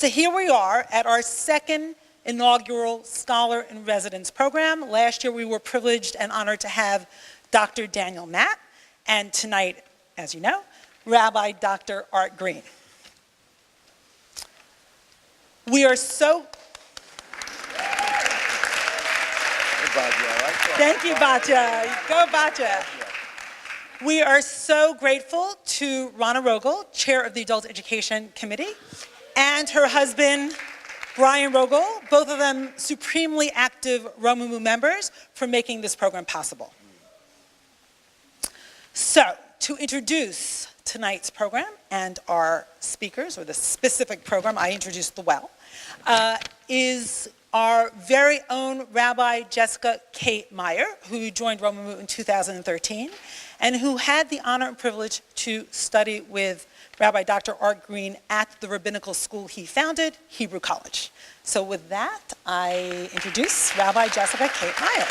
So here we are at our second inaugural Scholar in Residence program. Last year we were privileged and honored to have Dr. Daniel Matt, and tonight, as you know, Rabbi Dr. Art Green. We are so... Thank you, Batya. Go, Batya. We are so grateful to Rana Rogel, chair of the Adult Education Committee, and her husband, Brian Rogel, both of them supremely active Romemu members, for making this program possible. So, to introduce tonight's program and our speakers, or the specific program, I introduced the well, is our very own Rabbi Jessica Kate Meyer, who joined Romemu in 2013, and who had the honor and privilege to study with Rabbi Dr. Art Green at the rabbinical school he founded, Hebrew College. So with that, I introduce Rabbi Jessica Kate Meyer.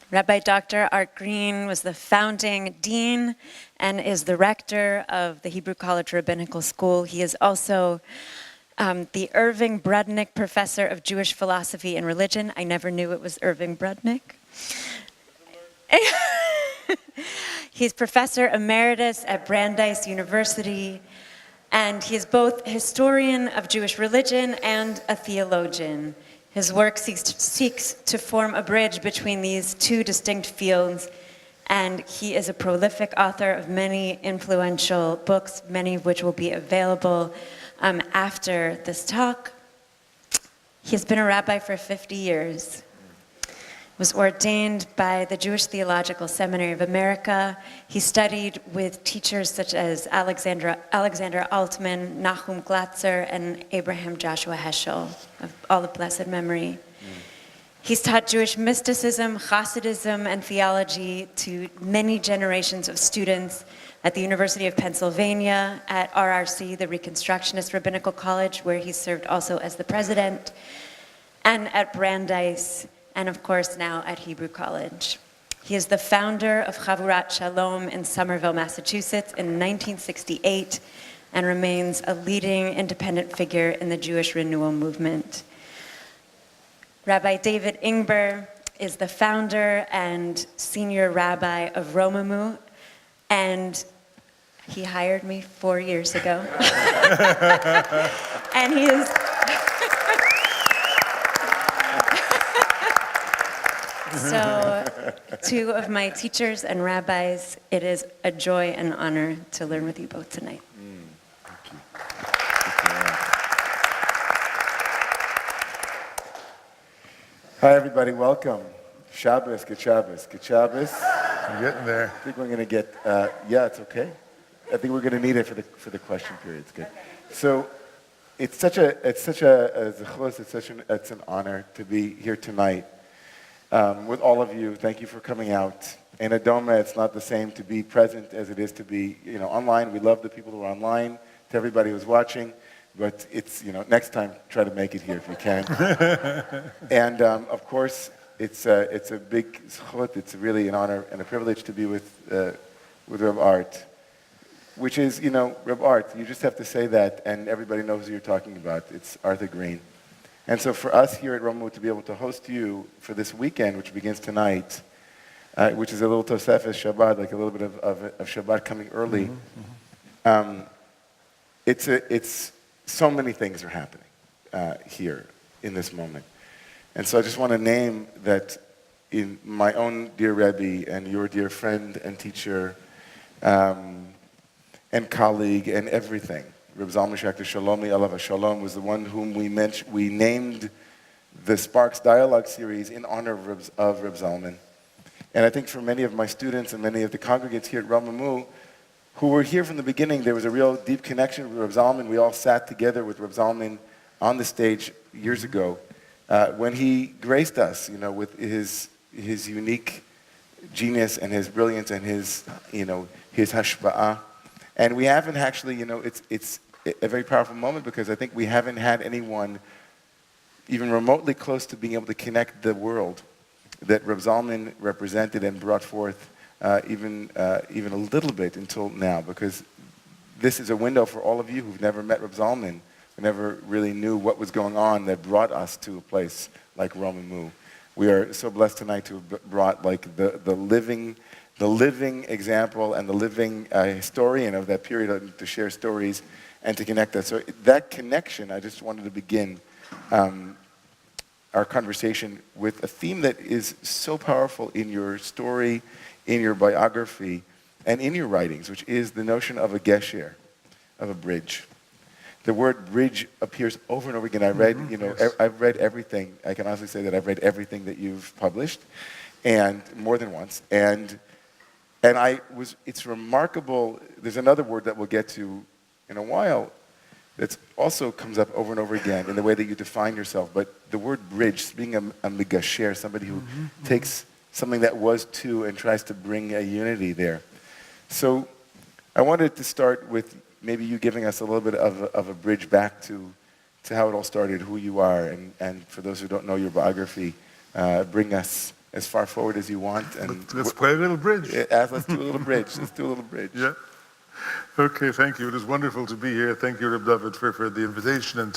Rabbi Dr. Art Green was the founding dean and is the rector of the Hebrew College Rabbinical School. He is also the Irving Brudnick Professor of Jewish Philosophy and Religion. I never knew it was Irving Brudnick. He's Professor Emeritus at Brandeis University, and he is both historian of Jewish religion and a theologian. His work seeks to form a bridge between these two distinct fields, and he is a prolific author of many influential books, many of which will be available after this talk. He has been a rabbi for 50 years. Was ordained by the Jewish Theological Seminary of America. He studied with teachers such as Alexander Altman, Nahum Glatzer, and Abraham Joshua Heschel, of all of blessed memory. He's taught Jewish mysticism, Hasidism, and theology to many generations of students at the University of Pennsylvania, at RRC, the Reconstructionist Rabbinical College, where he served also as the president, and at Brandeis, and of course now at Hebrew College. He is the founder of Chavurat Shalom in Somerville, Massachusetts in 1968, and remains a leading independent figure in the Jewish renewal movement. Rabbi David Ingber is the founder and senior rabbi of Romemu, and he hired me 4 years ago. And he is... So, two of my teachers and rabbis, it is a joy and honor to learn with you both tonight. Thank you. Hi, everybody. Welcome. Shabbos, good Shabbos. Good Shabbos. I'm getting there. I think we're going to get, yeah, it's okay. I think we're going to need it for the question period. It's good. So, it's an honor to be here tonight. With all of you, thank you for coming out. In Adoma, it's not the same to be present as it is to be, online. We love the people who are online, to everybody who's watching, but it's, next time, try to make it here if you can. And of course, it's a big zchut. It's really an honor and a privilege to be with Reb Art, which is, Reb Art. You just have to say that, and everybody knows who you're talking about. It's Arthur Green. And so for us here at Romemu to be able to host you for this weekend, which begins tonight, which is a little Tosefes Shabbat, like a little bit of Shabbat coming early, it's so many things are happening here in this moment. And so I just want to name that in my own dear Rebbe and your dear friend and teacher and colleague and everything, Reb Zalman Schachter-Shalomi, Alav Shalom, was the one whom we named the Sparks Dialogue series in honor of Reb Zalman. And I think for many of my students and many of the congregants here at Romemu, who were here from the beginning, there was a real deep connection with Reb Zalman. We all sat together with Reb Zalman on the stage years ago when he graced us, with his unique genius and his brilliance and his hashba'ah. And we haven't actually, it's a very powerful moment because I think we haven't had anyone even remotely close to being able to connect the world that Reb Zalman represented and brought forth even a little bit until now, because this is a window for all of you who've never met Reb Zalman, who never really knew what was going on, that brought us to a place like Romemu. We are so blessed tonight to have brought like the living example and the living historian of that period to share stories and to connect us. So that connection, I just wanted to begin our conversation with a theme that is so powerful in your story, in your biography, and in your writings, which is the notion of a gesher, of a bridge. The word bridge appears over and over again. I read, I've read everything. I can honestly say that I've read everything that you've published, and more than once. And it's remarkable. There's another word that we'll get to in a while that also comes up over and over again in the way that you define yourself. But the word bridge, being a megasher, somebody who takes something that was two and tries to bring a unity there. So I wanted to start with maybe you giving us a little bit of a bridge back to how it all started, who you are, and for those who don't know your biography, bring us as far forward as you want. And let's play a little bridge. Let's do a little bridge. Let's do a little bridge. Yeah. Okay, thank you. It is wonderful to be here. Thank you, Reb David, for the invitation, and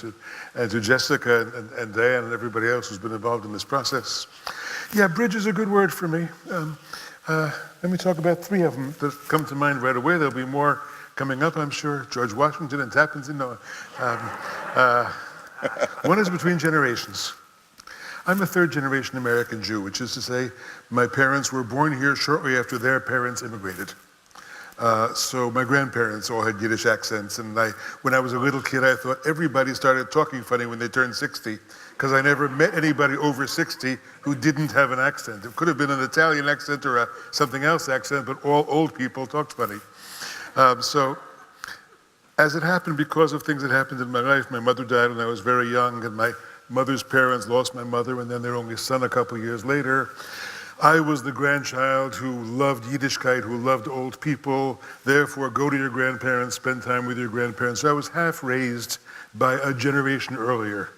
to Jessica and Diane and everybody else who's been involved in this process. Yeah, bridge is a good word for me. Let me talk about three of them that come to mind right away. There'll be more coming up, I'm sure. George Washington and Tappan's in Noah. One is between generations. I'm a third-generation American Jew, which is to say my parents were born here shortly after their parents immigrated. So my grandparents all had Yiddish accents, and when I was a little kid, I thought everybody started talking funny when they turned 60, because I never met anybody over 60 who didn't have an accent. It could have been an Italian accent or a something else accent, but all old people talked funny. So as it happened, because of things that happened in my life, my mother died when I was very young, and my mother's parents lost my mother and then their only son a couple years later. I was the grandchild who loved Yiddishkeit, who loved old people. Therefore, go to your grandparents, spend time with your grandparents. So I was half raised by a generation earlier,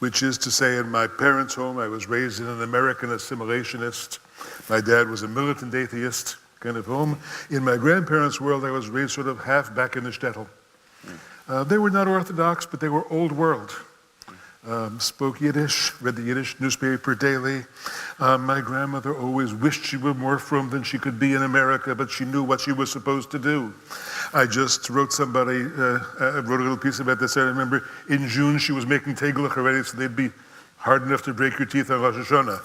which is to say, in my parents' home, I was raised in an American assimilationist. My dad was a militant atheist kind of home. In my grandparents' world, I was raised sort of half back in the shtetl. They were not Orthodox, but they were old world. Spoke Yiddish, read the Yiddish newspaper daily. My grandmother always wished she were more frum than she could be in America, but she knew what she was supposed to do. I just wrote wrote a little piece about this. I remember in June she was making tegelach already, so they'd be hard enough to break your teeth on Rosh Hashanah.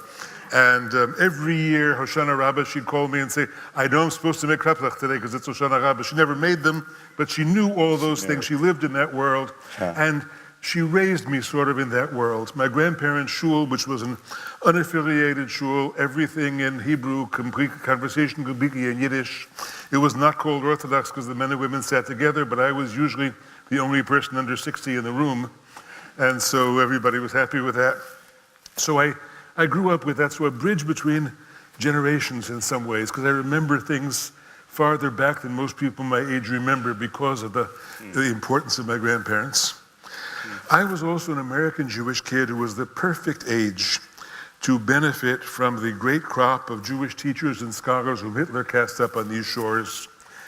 And every year, Hoshana Rabbah, she'd call me and say, I know I'm supposed to make kraplach today because it's Hoshana Rabbah. She never made them, but she knew all those things. She lived in that world. And she raised me sort of in that world. My grandparents' shul, which was an unaffiliated shul, everything in Hebrew, complete conversation completely in Yiddish. It was not called Orthodox because the men and women sat together, but I was usually the only person under 60 in the room. And so everybody was happy with that. So I grew up with that, so a bridge between generations in some ways, because I remember things farther back than most people my age remember because of the importance of my grandparents. I was also an American Jewish kid who was the perfect age to benefit from the great crop of Jewish teachers and scholars whom Hitler cast up on these shores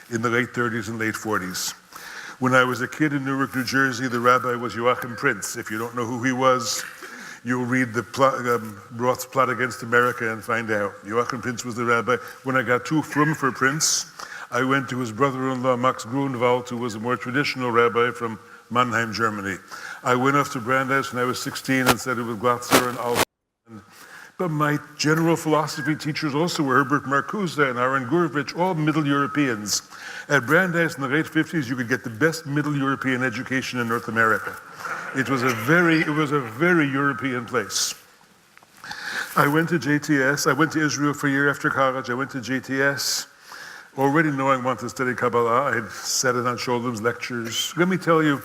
in the late 30s and late 40s. When I was a kid in Newark, New Jersey, the rabbi was Joachim Prinz. If you don't know who he was, you'll read the Roth's Plot Against America and find out. Joachim Prinz was the rabbi. When I got too frum for Prinz, I went to his brother-in-law, Max Grunewald, who was a more traditional rabbi from Mannheim, Germany. I went off to Brandeis when I was 16 and studied with Glatzer and Alf. But my general philosophy teachers also were Herbert Marcuse and Aaron Gurevich, all Middle Europeans. At Brandeis in the late 50s, you could get the best Middle European education in North America. It was a very European place. I went to JTS. I went to Israel for a year after college. I went to JTS, already knowing I wanted to study Kabbalah. I had sat in on Sholom's lectures. Let me tell you,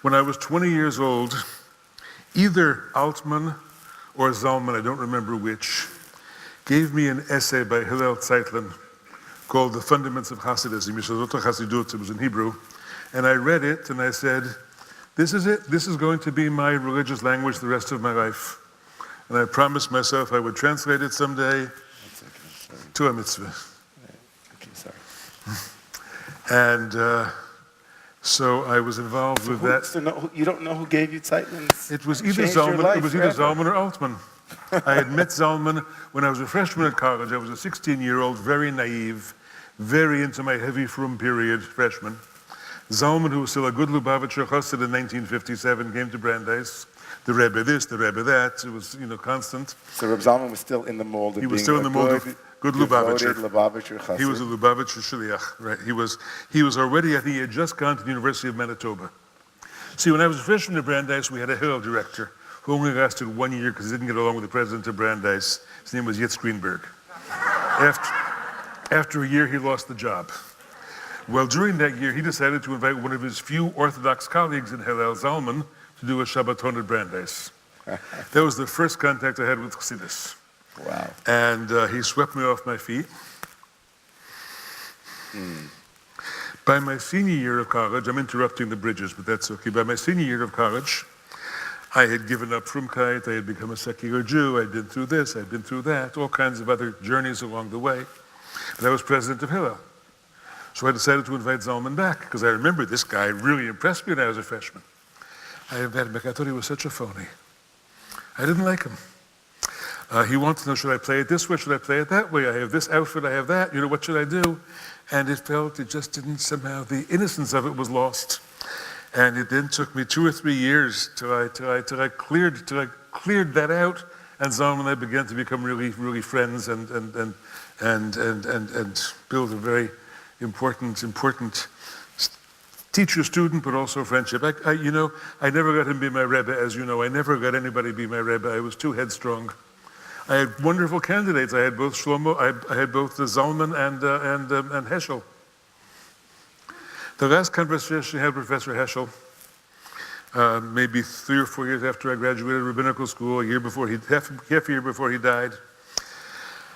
when I was 20 years old, either Altman or Zalman, I don't remember which, gave me an essay by Hillel Zeitlin called The Fundaments of Hasidism. Yesodot Hasidut, it was in Hebrew. And I read it and I said, this is it. This is going to be my religious language the rest of my life. And I promised myself I would translate it someday to a mitzvah. And so I was involved with that. So you don't know who gave you Zeitman's? It was either Changed your Zalman, life it was either forever. Zalman or Altman. I had met Zalman when I was a freshman at college. I was a 16-year-old, very naive, very into my heavy frum period freshman. Zalman, who was still a good Lubavitcher Chassid in 1957, came to Brandeis. The Rebbe this, the Rebbe that. It was, constant. So Reb Zalman was still in the mold of He was being still in the mold of good Lubavitcher. devoted Lubavitcher Chassid. He was a Lubavitcher Shliach, right? He was already, I think he had just gone to the University of Manitoba. See, when I was a freshman at Brandeis, we had a Hillel director who only lasted 1 year because he didn't get along with the president of Brandeis. His name was Yitz Greenberg. After a year, he lost the job. Well, during that year, he decided to invite one of his few Orthodox colleagues in Hillel, Zalman, to do a Shabbaton at Brandeis. That was the first contact I had with Chassidus. Wow. And he swept me off my feet. By my senior year of college, I'm interrupting the bridges, but that's okay. By my senior year of college, I had given up Frumkeit, I had become a secular Jew, I'd been through this, I'd been through that, all kinds of other journeys along the way. But I was president of Hillel. So I decided to invite Zalman back, because I remember this guy really impressed me when I was a freshman. I invited him back. I thought he was such a phony. I didn't like him. He wanted to know, should I play it this way, should I play it that way? I have this outfit, I have that, what should I do? And it just didn't somehow, the innocence of it was lost. And it then took me 2 or 3 years till I cleared that out, and Zalman and I began to become really, really friends and build a very important teacher-student, but also friendship. I never let him be my Rebbe, as you know. I never let anybody be my Rebbe. I was too headstrong. I had wonderful candidates. I had both Shlomo, I had both Zalman and Heschel. The last conversation I had with Professor Heschel, maybe 3 or 4 years after I graduated rabbinical school, half a year before he died,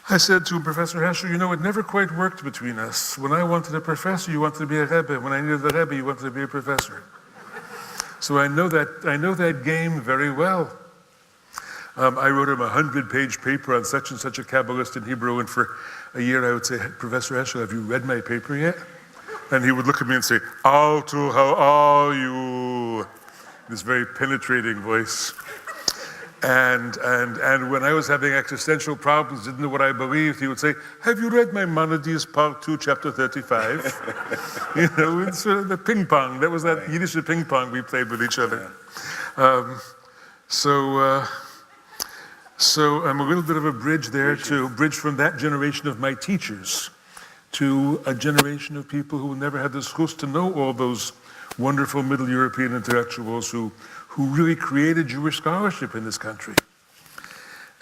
I said to him, Professor Heschel, it never quite worked between us. When I wanted a professor, you wanted to be a Rebbe. When I needed a Rebbe, you wanted to be a professor. So I know that game very well. I wrote him a 100-page paper on such and such a Kabbalist in Hebrew, and for a year I would say, Professor Heschel, have you read my paper yet? And he would look at me and say, Altu, how are you? This very penetrating voice. And when I was having existential problems, didn't know what I believed, he would say, have you read my Maimonides Part 2, Chapter 35? It's sort of the ping pong. That was that Yiddish ping pong we played with each other. So I'm a little bit of a bridge there to bridge from that generation of my teachers to a generation of people who never had the chus to know all those wonderful Middle European intellectuals who really created Jewish scholarship in this country.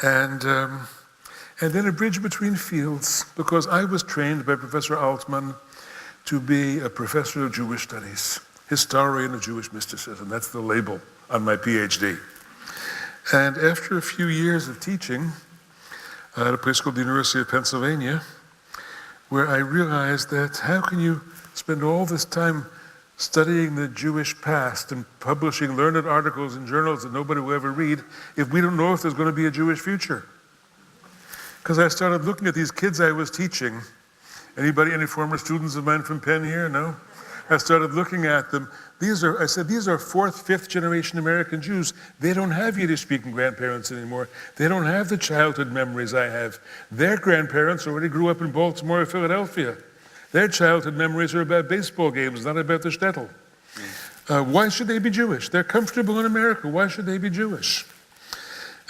And then a bridge between fields, because I was trained by Professor Altman to be a professor of Jewish studies, historian of Jewish mysticism. That's the label on my PhD. And after a few years of teaching at a place called the University of Pennsylvania, where I realized that how can you spend all this time studying the Jewish past and publishing learned articles in journals that nobody will ever read if we don't know if there's going to be a Jewish future? Because I started looking at these kids I was teaching. Any former students of mine from Penn here? No? I started looking at them. These are 4th, 5th generation American Jews. They don't have Yiddish-speaking grandparents anymore. They don't have the childhood memories I have. Their grandparents already grew up in Baltimore or Philadelphia. Their childhood memories are about baseball games, not about the shtetl. Why should they be Jewish? They're comfortable in America. Why should they be Jewish?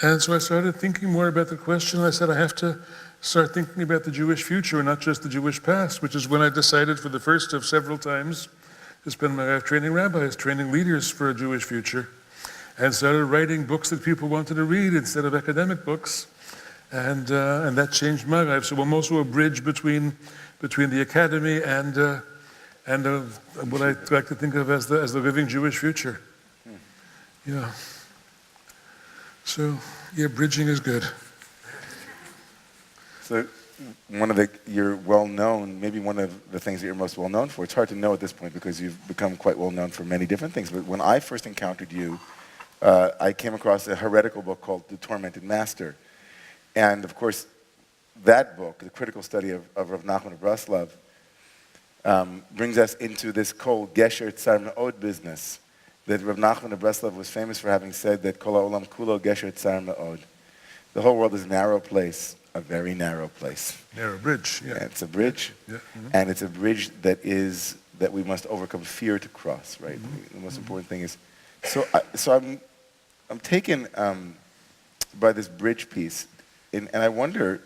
And so I started thinking more about the question. I said, I have to start thinking about the Jewish future and not just the Jewish past, which is when I decided for the first of several times to spend my life training rabbis, training leaders for a Jewish future, and started writing books that people wanted to read instead of academic books. And that changed my life. So I'm also a bridge between the academy and what I like to think of as the living Jewish future. Yeah. So, yeah, bridging is good. So you're well known, maybe one of the things that you're most well known for, it's hard to know at this point because you've become quite well known for many different things, but when I first encountered you, I came across a heretical book called The Tormented Master. And of course, that book, the critical study of Rav Nachman of Breslov, brings us into this kol gesher tsar me'od business that Rav Nachman of Breslov was famous for having said that kol ha'olam kulo gesher tsar me'od. The whole world is a narrow place, a very narrow place. Narrow bridge, yeah. And it's a bridge, Yeah. and it's a bridge that we must overcome fear to cross, right? The most important thing is, so I'm taken by this bridge piece, and I wonder,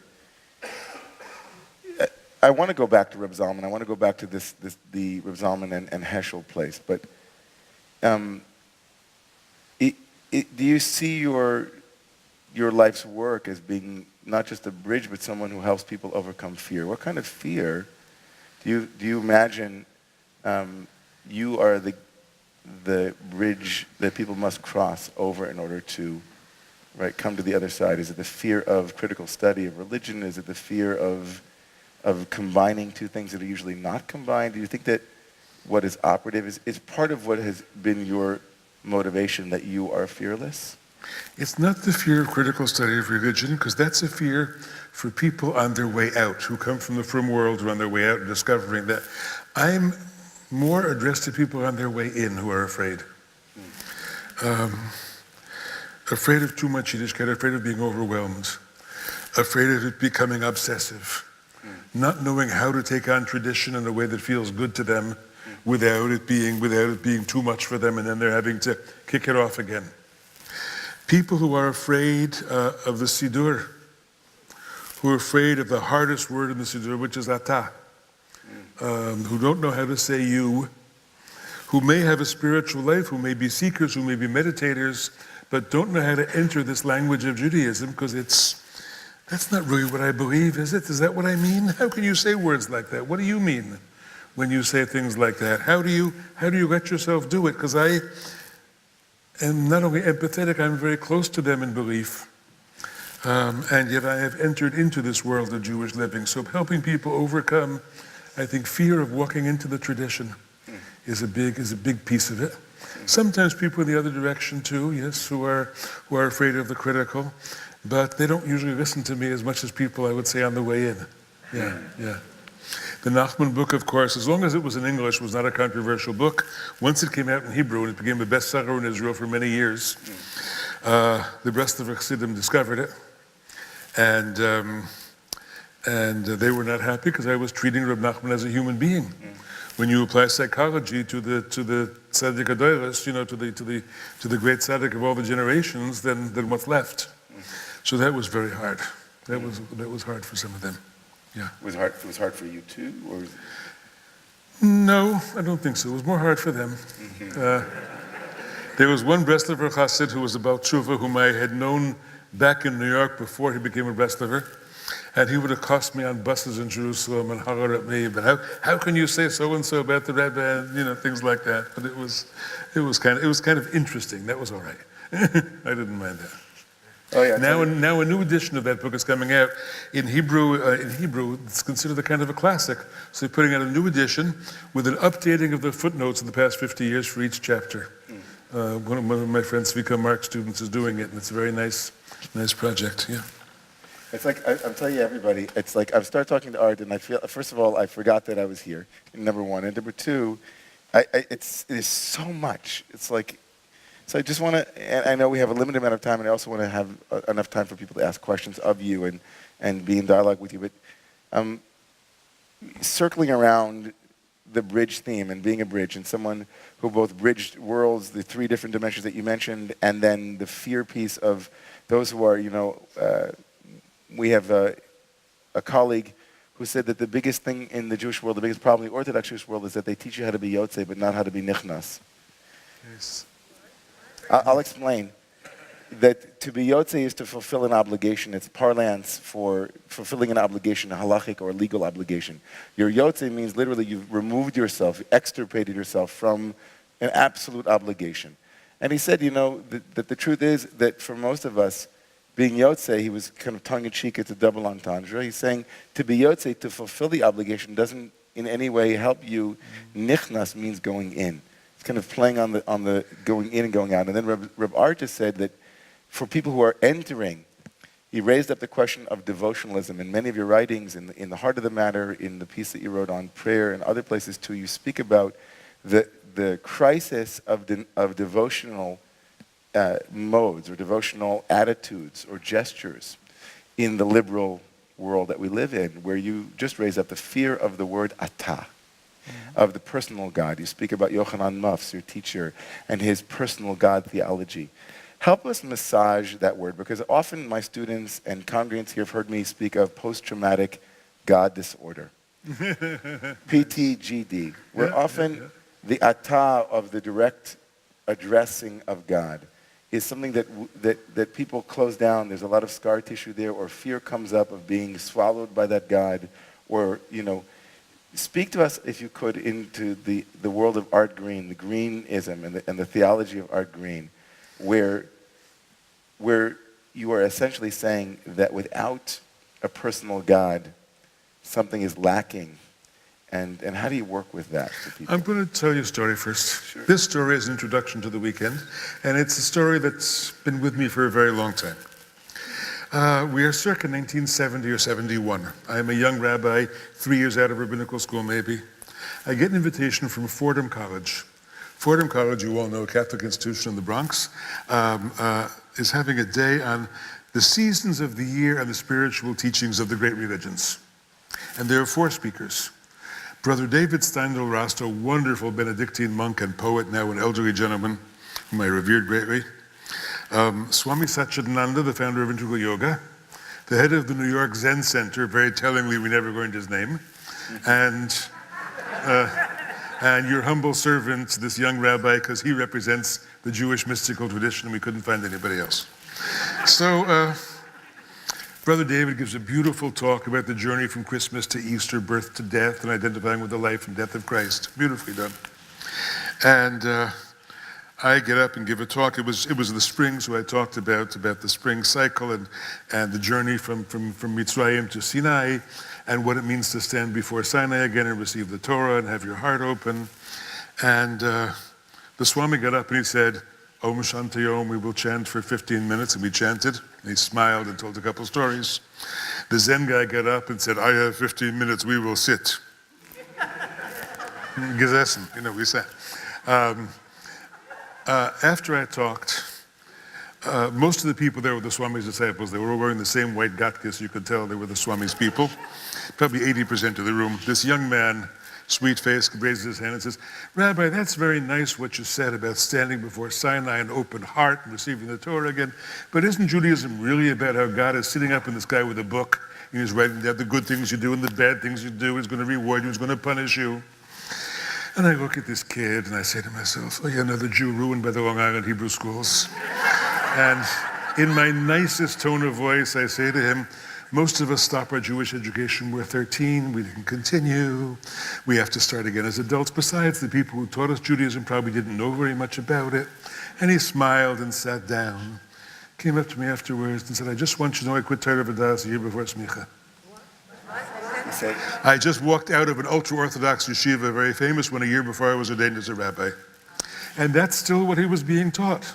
I want to go back to Reb Zalman. I want to go back to the Reb Zalman and Heschel place. But do you see your life's work as being not just a bridge, but someone who helps people overcome fear? What kind of fear do you imagine you are the bridge that people must cross over in order to, right, come to the other side? Is it the fear of critical study of religion? Is it the fear of combining two things that are usually not combined? Do you think that what is operative is part of what has been your motivation, that you are fearless? It's not the fear of critical study of religion, because that's a fear for people on their way out, who come from the frum world, who are on their way out and discovering that. I'm more addressed to people on their way in who are afraid. Afraid of too much Yiddishkeit, afraid of being overwhelmed, afraid of it becoming obsessive, not knowing how to take on tradition in a way that feels good to them without it being too much for them, and then they're having to kick it off again. People who are afraid of the Siddur, who are afraid of the hardest word in the Siddur, which is ata, who don't know how to say you, who may have a spiritual life, who may be seekers, who may be meditators, but don't know how to enter this language of Judaism, because that's not really what I believe, is it? Is that what I mean? How can you say words like that? What do you mean when you say things like that? How do you let yourself do it? Because I am not only empathetic, I'm very close to them in belief. And yet I have entered into this world of Jewish living. So helping people overcome, I think, fear of walking into the tradition is a big piece of it. Sometimes people in the other direction too, yes, who are afraid of the critical, but they don't usually listen to me as much as people, I would say, on the way in. Yeah. The Nachman book, of course, as long as it was in English, was not a controversial book. Once it came out in Hebrew, and it became a bestseller in Israel for many years, the Breslov Chassidim discovered it, and they were not happy because I was treating Reb Nachman as a human being. When you apply psychology to the tzaddik adoros, to the great tzaddik of all the generations, then what's left? So that was very hard. That was hard for some of them. Yeah. It was hard for you too, or? No, I don't think so. It was more hard for them. There was one Breslover Chassid who was about tshuva, whom I had known back in New York before he became a Breslover, and he would accost me on buses in Jerusalem and holler at me. But how can you say so and so about the Rebbe, and things like that? But it was kind of interesting. That was all right. I didn't mind that. Oh, yeah, now a new edition of that book is coming out in Hebrew. It's considered a kind of a classic. So they're putting out a new edition with an updating of the footnotes in the past 50 years for each chapter. One of my friends, Vika Mark students, is doing it, and it's a very nice project. Yeah. It's like I'm telling you, everybody. It's like I start talking to Art, and I feel, first of all, I forgot that I was here. Number one, and number two, it is so much. It's like. So I just want to, and I know we have a limited amount of time, and I also want to have enough time for people to ask questions of you and be in dialogue with you. But circling around the bridge theme and being a bridge, and someone who both bridged worlds, the three different dimensions that you mentioned, and then the fear piece of those who are, we have a colleague who said that the biggest thing in the Jewish world, the biggest problem in the Orthodox Jewish world, is that they teach you how to be Yotzei, but not how to be Nichnas. Yes. I'll explain that to be Yotzei is to fulfill an obligation. It's parlance for fulfilling an obligation, a halachic or legal obligation. Your Yotzei means literally you've removed yourself, extirpated yourself from an absolute obligation. And he said, that the truth is that for most of us, being Yotzei, he was kind of tongue-in-cheek, it's a double entendre. He's saying to be Yotzei, to fulfill the obligation, doesn't in any way help you. Nichnas means going in. Kind of playing on the going in and going out. And then Rabbi Arthur said that for people who are entering, He raised up the question of devotionalism. In many of your writings, in the Heart of the Matter, in the piece that you wrote on prayer, and other places too, you speak about the crisis of devotional modes or devotional attitudes or gestures in the liberal world that we live in, where you just raise up the fear of the word ata, of the personal God. You speak about Yochanan Mufs, your teacher, and his personal God theology. Help us massage that word, because often my students and congregants here have heard me speak of post-traumatic God disorder, PTGD, where often the ata of the direct addressing of God is something that people close down. There's a lot of scar tissue there, or fear comes up of being swallowed by that God, or, speak to us, if you could, into the world of Art Green, the Greenism and the theology of Art Green, where you are essentially saying that without a personal God, something is lacking. And how do you work with that for people? I'm going to tell you a story first. Sure. This story is an introduction to the weekend, and it's a story that's been with me for a very long time. We are circa 1970 or 71. I am a young rabbi, 3 years out of rabbinical school maybe. I get an invitation from Fordham College. Fordham College, you all know, a Catholic institution in the Bronx, is having a day on the seasons of the year and the spiritual teachings of the great religions. And there are 4 speakers. Brother David Steindl Rast, a wonderful Benedictine monk and poet, now an elderly gentleman whom I revered greatly. Swami Satchidananda, the founder of Integral Yoga, the head of the New York Zen Center, very tellingly we never learned his name, and your humble servant, this young rabbi, because he represents the Jewish mystical tradition and we couldn't find anybody else. So, Brother David gives a beautiful talk about the journey from Christmas to Easter, birth to death, and identifying with the life and death of Christ. Beautifully done. And I get up and give a talk. It was the spring, so I talked about the spring cycle and the journey from Mitzrayim to Sinai, and what it means to stand before Sinai again and receive the Torah and have your heart open. And the Swami got up and he said, Om Shanti Om, we will chant for 15 minutes, and we chanted. And he smiled and told a couple stories. The Zen guy got up and said, I have 15 minutes, we will sit. Gesessen, we sat. After I talked, most of the people there were the Swami's disciples. They were all wearing the same white gatkis. You could tell they were the Swami's people. Probably 80% of the room. This young man, sweet face, raises his hand and says, Rabbi, that's very nice what you said about standing before Sinai, an open heart and receiving the Torah again. But isn't Judaism really about how God is sitting up in the sky with a book and he's writing down the good things you do and the bad things you do? He's going to reward you, he's going to punish you. And I look at this kid and I say to myself, oh yeah, another Jew ruined by the Long Island Hebrew schools. And in my nicest tone of voice, I say to him, most of us stop our Jewish education when we're 13. We didn't continue. We have to start again as adults. Besides, the people who taught us Judaism probably didn't know very much about it. And he smiled and sat down, came up to me afterwards and said, I just want you to know I quit Torah V'das a year before Smicha. I just walked out of an ultra-Orthodox yeshiva, very famous one, a year before I was ordained as a rabbi. And that's still what he was being taught.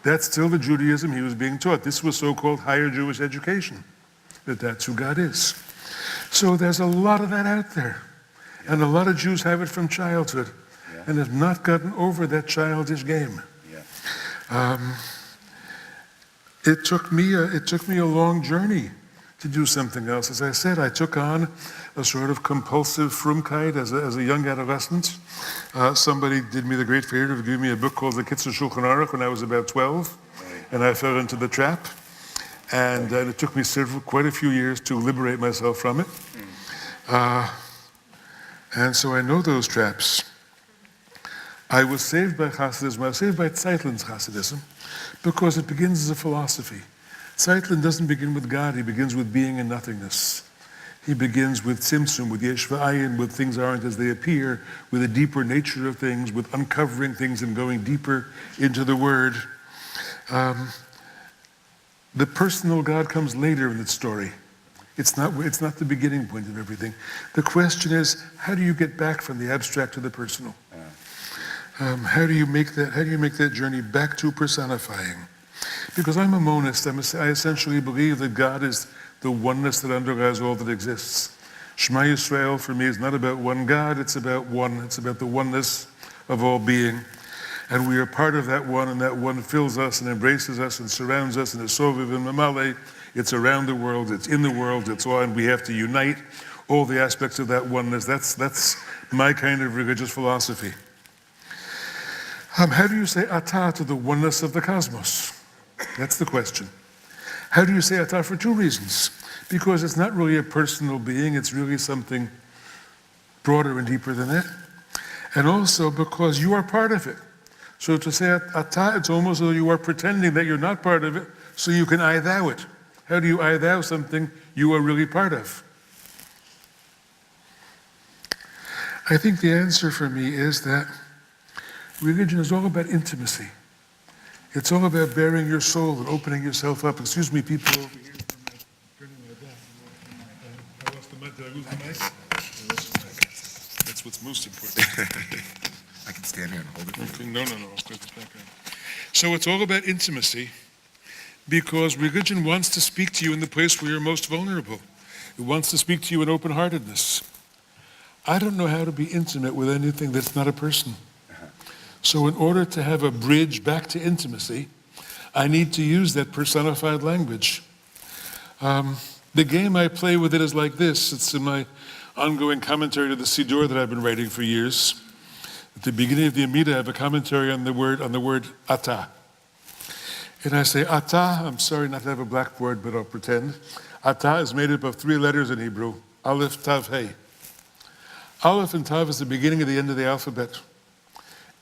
That's still the Judaism he was being taught. This was so-called higher Jewish education, that's who God is. So there's a lot of that out there. And a lot of Jews have it from childhood and have not gotten over that childish game. It took me a long journey to do something else. As I said, I took on a sort of compulsive frumkeit as a young adolescent. Somebody did me the great favor of giving me a book called The Kitzur Shulchan Aruch when I was about 12, and I fell into the trap. And it took me quite a few years to liberate myself from it. And so I know those traps. I was saved by Hasidism. I was saved by Zeitlin's Hasidism because it begins as a philosophy. Zeitlin doesn't begin with God, he begins with being and nothingness. He begins with Tzimtzum, with Yesh V'ayin, with things aren't as they appear, with a deeper nature of things, with uncovering things and going deeper into the Word. The personal God comes later in the story. It's not the beginning point of everything. The question is, how do you get back from the abstract to the personal? How do you make that journey back to personifying? Because I'm a monist. I essentially believe that God is the oneness that underlies all that exists. Shema Yisrael for me is not about one God, it's about one. It's about the oneness of all being. And we are part of that one, and that one fills us and embraces us and surrounds us, and is soviv and mamale. It's around the world, it's in the world, it's all, and we have to unite all the aspects of that oneness. That's my kind of religious philosophy. How do you say atah to the oneness of the cosmos? That's the question. How do you say atah? For two reasons. Because it's not really a personal being, it's really something broader and deeper than that. And also because you are part of it. So to say atah, it's almost as though you are pretending that you're not part of it, so you can I thou it. How do you I thou something you are really part of? I think the answer for me is that religion is all about intimacy. It's all about bearing your soul and opening yourself up. Excuse me, people over here. Turning my back. I lost the mic. Did I lose the mic? That's what's most important. I can stand here and hold it. Okay, no. I'll put this back on. So it's all about intimacy because religion wants to speak to you in the place where you're most vulnerable. It wants to speak to you in open-heartedness. I don't know how to be intimate with anything that's not a person. So in order to have a bridge back to intimacy, I need to use that personified language. The game I play with it is like this. It's in my ongoing commentary to the Siddur that I've been writing for years. At the beginning of the Amida, I have a commentary on the word atah. And I say, atah, I'm sorry not to have a blackboard, but I'll pretend. Atah is made up of three letters in Hebrew, Aleph, Tav, Hey. Aleph and Tav is the beginning and the end of the alphabet.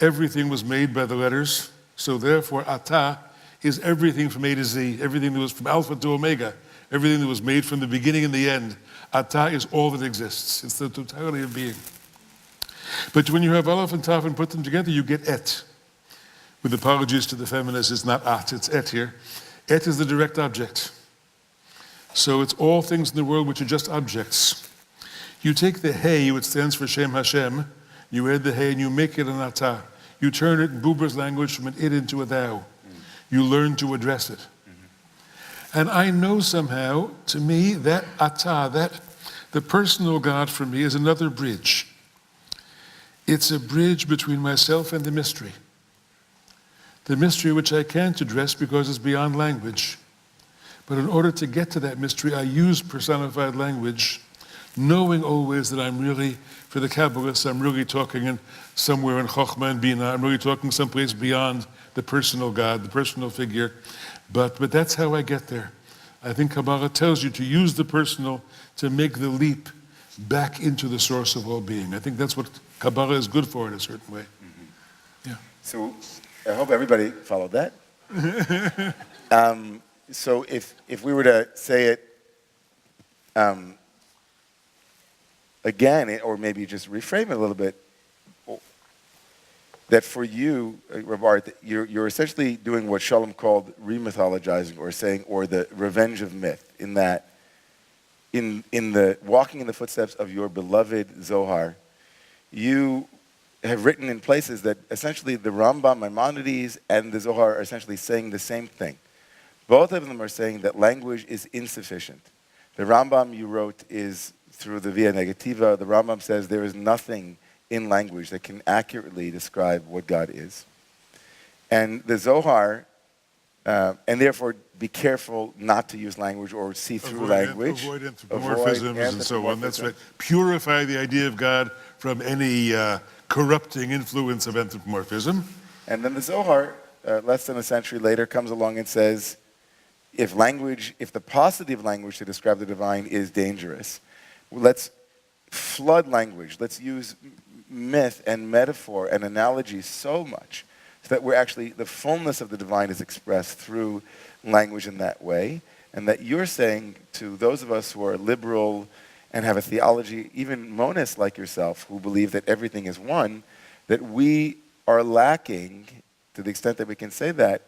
Everything was made by the letters, so therefore atah is everything from A to Z, everything that was from alpha to omega, everything that was made from the beginning and the end. Atah is all that exists. It's the totality of being. But when you have Aleph and Tav and put them together, you get et. With apologies to the feminists, it's not at, it's et here. Et is the direct object. So it's all things in the world which are just objects. You take the hey, which stands for Shem Hashem, you add the hey and you make it an atah. You turn it in Buber's language from an it into a thou. You learn to address it. And I know somehow, to me, that atah, that the personal God for me is another bridge. It's a bridge between myself and the mystery. The mystery which I can't address because it's beyond language. But in order to get to that mystery, I use personified language, knowing always that I'm really, for the Kabbalists, I'm really talking in somewhere in Chochmah and Bina. I'm really talking someplace beyond the personal God, the personal figure. But that's how I get there. I think Kabbalah tells you to use the personal to make the leap back into the source of all being. I think that's what Kabbalah is good for in a certain way. Mm-hmm. Yeah. So I hope everybody followed that. So if we were to say it again, or maybe just reframe it a little bit, that for you, Rabbi Arthur, you're essentially doing what Shalom called remythologizing, or saying, or the revenge of myth, in that in the walking in the footsteps of your beloved Zohar, you have written in places that essentially the Rambam, Maimonides, and the Zohar are essentially saying the same thing. Both of them are saying that language is insufficient. The Rambam you wrote is through the Via Negativa. The Rambam says there is nothing in language that can accurately describe what God is. And the Zohar, and therefore be careful not to use language or see through language. Avoid anthropomorphisms and so on. That's right. Purify the idea of God from any corrupting influence of anthropomorphism. And then the Zohar, less than a century later, comes along and says, if the paucity of language to describe the divine is dangerous, let's flood language. Let's use myth and metaphor and analogy so much so that we're actually, the fullness of the divine is expressed through language in that way. And that you're saying to those of us who are liberal and have a theology, even monists like yourself, who believe that everything is one, that we are lacking, to the extent that we can say that,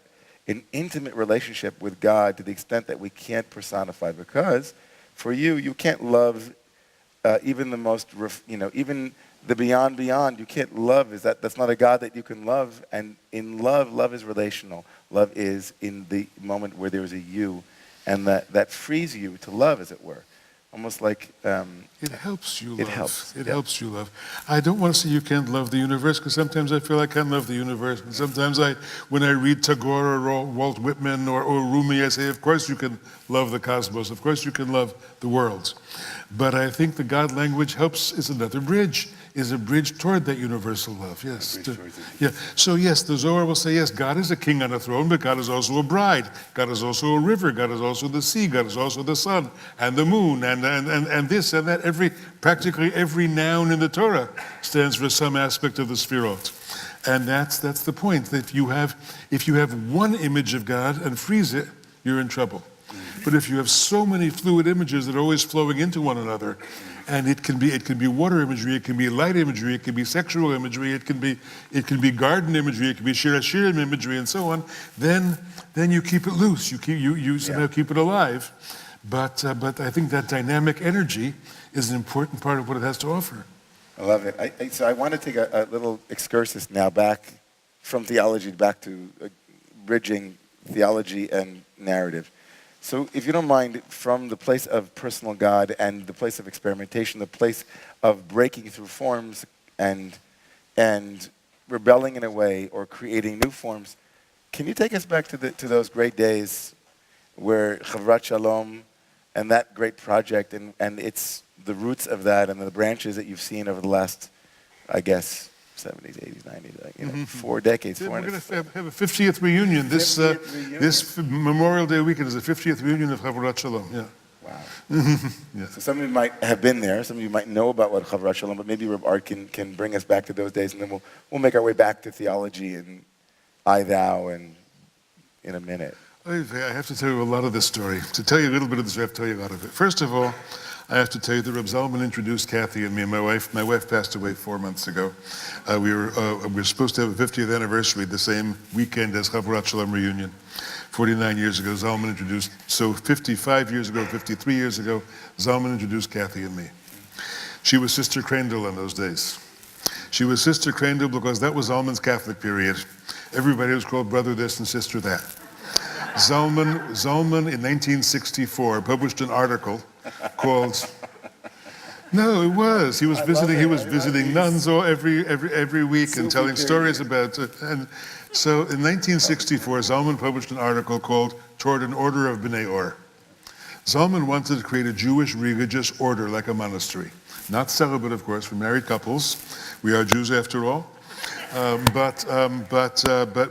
an intimate relationship with God, to the extent that we can't personify. Because for you, you can't love even the most, even the beyond beyond. You can't love, that's not a God that you can love. And in love is relational. Love is in the moment where there's a you, and that frees you to love, as it were. Almost like it helps you love. It helps. It helps you love. I don't want to say you can't love the universe, because sometimes I feel I can't love the universe. And sometimes when I read Tagore or Walt Whitman or Rumi, I say, of course you can love the cosmos. Of course you can love the world. But I think the God language is another bridge. Is a bridge toward that universal love, yes. Yeah. So yes, the Zohar will say, yes, God is a king on a throne, but God is also a bride. God is also a river. God is also the sea. God is also the sun and the moon and this and that. Practically every noun in the Torah stands for some aspect of the Sefirot. And that's the point. That if you have one image of God and freeze it, you're in trouble. But if you have so many fluid images that are always flowing into one another, and it can be water imagery, it can be light imagery, it can be sexual imagery, it can be garden imagery, it can be shir hashirim imagery, and so on. Then you keep it loose. You somehow keep it alive. But I think that dynamic energy is an important part of what it has to offer. I love it. So I want to take a little excursus now back from theology back to bridging theology and narrative. So if you don't mind, from the place of personal God and the place of experimentation, the place of breaking through forms and rebelling in a way or creating new forms, can you take us back to those great days where Schachter-Shalomi and that great project and it's the roots of that and the branches that you've seen over the last, I guess, 70s, 80s, 90s, 4 decades. We're going to have a 50th reunion. This Memorial Day weekend is the 50th reunion of Schachter-Shalomi. Yeah. Wow. Yeah. So some of you might have been there. Some of you might know about what Schachter-Shalomi, but maybe Rabbi Art can bring us back to those days, and then we'll make our way back to theology and I, thou, and in a minute. I have to tell you a lot of this story. To tell you a little bit of this, I have to tell you a lot of it. First of all, I have to tell you that Reb Zalman introduced Kathy and me and my wife. My wife passed away 4 months ago. We were supposed to have a 50th anniversary the same weekend as Schachter-Shalomi reunion. 49 years ago, Zalman introduced, so 55 years ago, 53 years ago, Zalman introduced Kathy and me. She was Sister Crandall in those days. She was Sister Crandall because that was Zalman's Catholic period. Everybody was called brother this and sister that. Zalman in 1964 published an article called, no, it was. He was visiting nuns every week and telling stories about it. And so in 1964, Zalman published an article called Toward an Order of B'nai Or. Zalman wanted to create a Jewish religious order like a monastery. Not celibate, of course, for married couples. We are Jews after all. But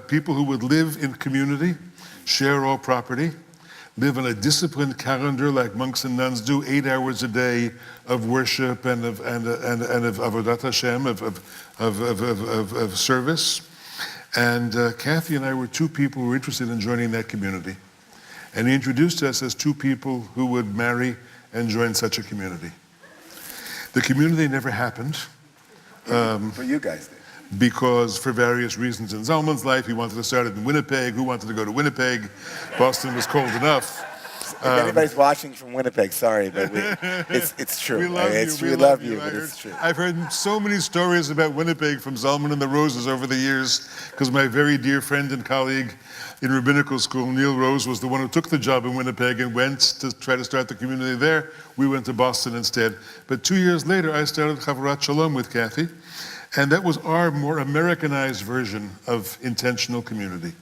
people who would live in community, share all property, live on a disciplined calendar like monks and nuns do, 8 hours a day of worship and of avodat Hashem, of service. And Kathy and I were 2 people who were interested in joining that community. And he introduced us as 2 people who would marry and join such a community. The community never happened. For you guys did. Because for various reasons in Zalman's life, he wanted to start it in Winnipeg. Who wanted to go to Winnipeg? Boston was cold enough. If anybody's watching from Winnipeg, sorry, but it's true. We love you. But it's true. I've heard so many stories about Winnipeg from Zalman and the Roses over the years, because my very dear friend and colleague in rabbinical school, Neil Rose, was the one who took the job in Winnipeg and went to try to start the community there. We went to Boston instead. But 2 years later, I started Schachter-Shalomi with Kathy. And that was our more Americanized version of intentional community.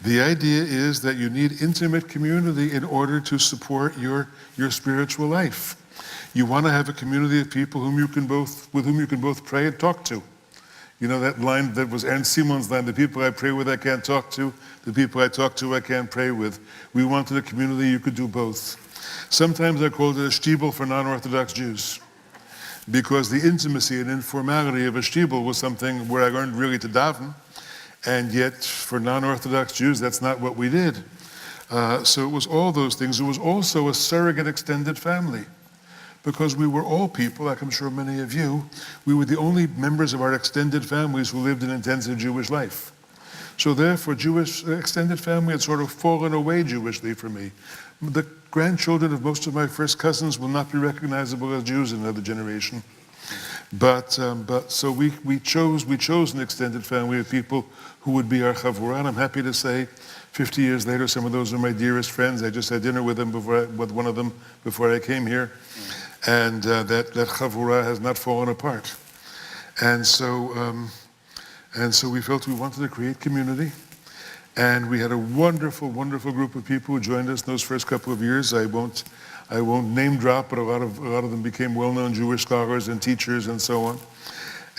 The idea is that you need intimate community in order to support your spiritual life. You want to have a community of people with whom you can both pray and talk to. You know that line that was Ernst Simon's line, the people I pray with I can't talk to, the people I talk to I can't pray with. We wanted a community you could do both. Sometimes I called it a shtibel for non-Orthodox Jews, because the intimacy and informality of a shtibel was something where I learned really to daven, and yet for non-Orthodox Jews, that's not what we did. So it was all those things. It was also a surrogate extended family, because we were all people, like I'm sure many of you, we were the only members of our extended families who lived an intensive Jewish life. So therefore, Jewish extended family had sort of fallen away Jewishly for me. The grandchildren of most of my first cousins will not be recognizable as Jews in another generation. But so we chose an extended family of people who would be our chavurah. And I'm happy to say, 50 years later, some of those are my dearest friends. I just had dinner with one of them before I came here, and that chavurah has not fallen apart. And so we felt we wanted to create community. And we had a wonderful, wonderful group of people who joined us in those first couple of years. I won't name drop, but a lot of them became well-known Jewish scholars and teachers and so on.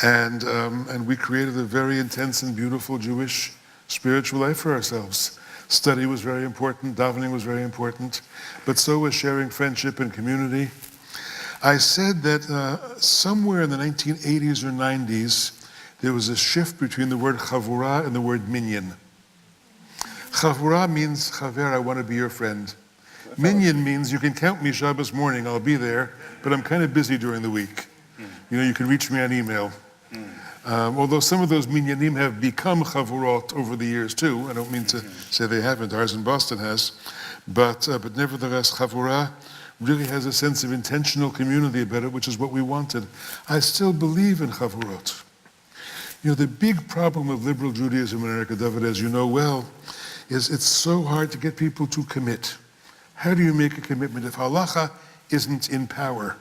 And we created a very intense and beautiful Jewish spiritual life for ourselves. Study was very important, davening was very important, but so was sharing friendship and community. I said that somewhere in the 1980s or 90s, there was a shift between the word chavurah and the word minyan. Chavurah means, chaver, I want to be your friend. Minyan means you can count me Shabbos morning, I'll be there, but I'm kind of busy during the week. You know, you can reach me on email. Although some of those minyanim have become chavurot over the years too. I don't mean to say they haven't, ours in Boston has. But nevertheless, chavurah really has a sense of intentional community about it, which is what we wanted. I still believe in chavurot. You know, the big problem of liberal Judaism in America, David, as you know well, is it's so hard to get people to commit. How do you make a commitment if halacha isn't in power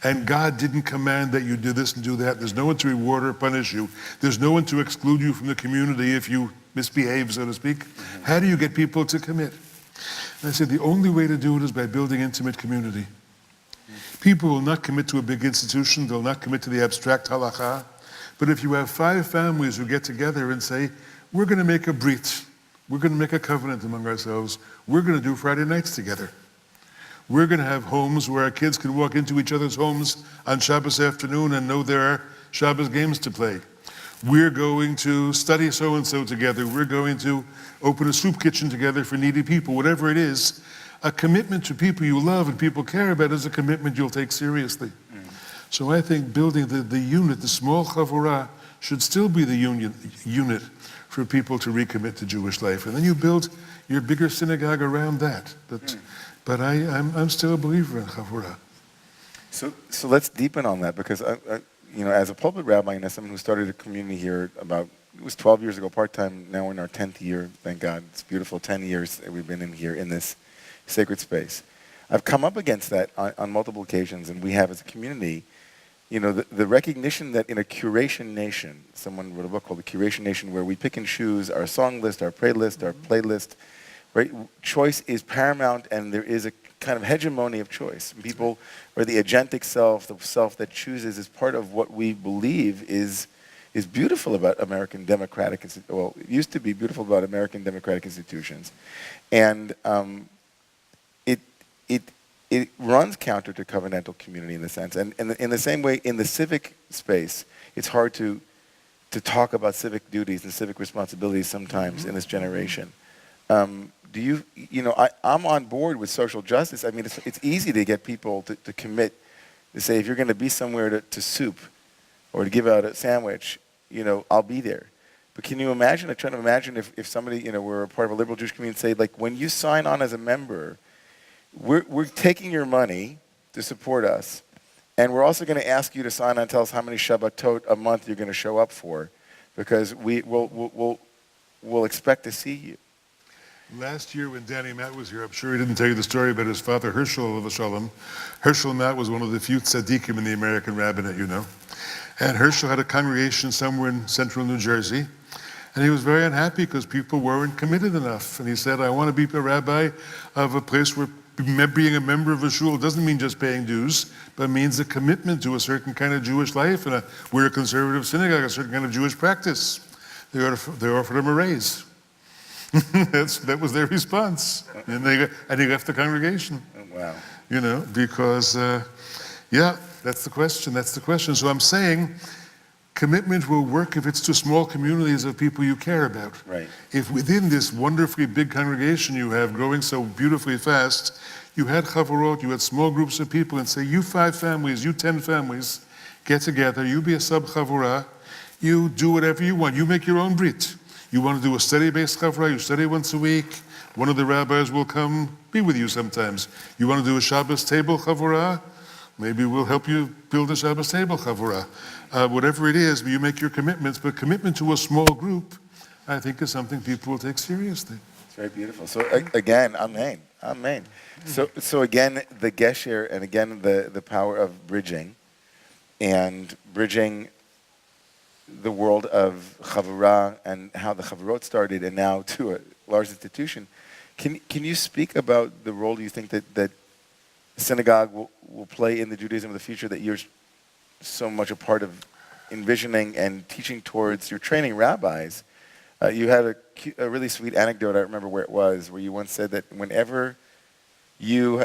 and God didn't command that you do this and do that? There's no one to reward or punish you. There's no one to exclude you from the community if you misbehave, so to speak. How do you get people to commit? And I said the only way to do it is by building intimate community. People will not commit to a big institution. They'll not commit to the abstract halacha. But if you have 5 families who get together and say, we're going to make a brit, we're going to make a covenant among ourselves. We're going to do Friday nights together. We're going to have homes where our kids can walk into each other's homes on Shabbos afternoon and know there are Shabbos games to play. We're going to study so-and-so together. We're going to open a soup kitchen together for needy people. Whatever it is, a commitment to people you love and people care about is a commitment you'll take seriously. So I think building the unit, the small chavurah, should still be the unit for people to recommit to Jewish life. And then you build your bigger synagogue around that. But I'm still a believer in chavurah. So let's deepen on that, because you know, as a pulpit rabbi and as someone who started a community here it was 12 years ago, part-time. Now we're in our 10th year, thank God. It's beautiful, 10 years that we've been in here in this sacred space. I've come up against that on multiple occasions, and we have as a community, you know, the recognition that in a curation nation, someone wrote a book called The Curation Nation, where we pick and choose our song list, our pray list, our playlist, right? Choice is paramount, and there is a kind of hegemony of choice. People, or the agentic self, the self that chooses, is part of what we believe is beautiful about American democratic, well, it used to be beautiful about American democratic institutions. And it runs counter to covenantal community in a sense. And in the same way, in the civic space, it's hard to talk about civic duties and civic responsibilities sometimes in this generation. I'm on board with social justice. I mean, it's easy to get people to commit, to say, if you're going to be somewhere to soup or to give out a sandwich, you know, I'll be there. But can you imagine, I'm trying to imagine if somebody, you know, were a part of a liberal Jewish community, say, like, when you sign on as a member, we're taking your money to support us, and we're also going to ask you to sign on and tell us how many Shabbatot a month you're going to show up for, because we'll expect to see you. Last year when Danny Matt was here, I'm sure he didn't tell you the story about his father, Herschel Shalom. Herschel Matt was one of the few tzaddikim in the American rabbinate, you know. And Herschel had a congregation somewhere in central New Jersey, and he was very unhappy because people weren't committed enough. And he said, I want to be a rabbi of a place where being a member of a shul doesn't mean just paying dues, but means a commitment to a certain kind of Jewish life, and we're a conservative synagogue, a certain kind of Jewish practice. They offered him a raise. That was their response. And he left the congregation. Oh, wow. You know, because, that's the question. So I'm saying commitment will work if it's to small communities of people you care about. Right. If within this wonderfully big congregation you have growing so beautifully fast, you had chavurot, you had small groups of people, and say, you 5 families, you 10 families, get together, you be a sub-chavurah, you do whatever you want, you make your own brit. You want to do a study-based chavurah, you study once a week, one of the rabbis will come be with you sometimes. You want to do a Shabbos table chavurah, Maybe we'll help you build a Shabbos table chavurah. Whatever it is, you make your commitments, but commitment to a small group, I think, is something people will take seriously. It's very beautiful. So again, amen, amen. So again, the gesher, and again, the power of bridging, and bridging the world of chavurah and how the chavurot started, and now to a large institution. Can you speak about the role you think that synagogue will play in the Judaism of the future that you're so much a part of envisioning and teaching towards? You're training rabbis. You had a really sweet anecdote, I don't remember where it was, where you once said that whenever you,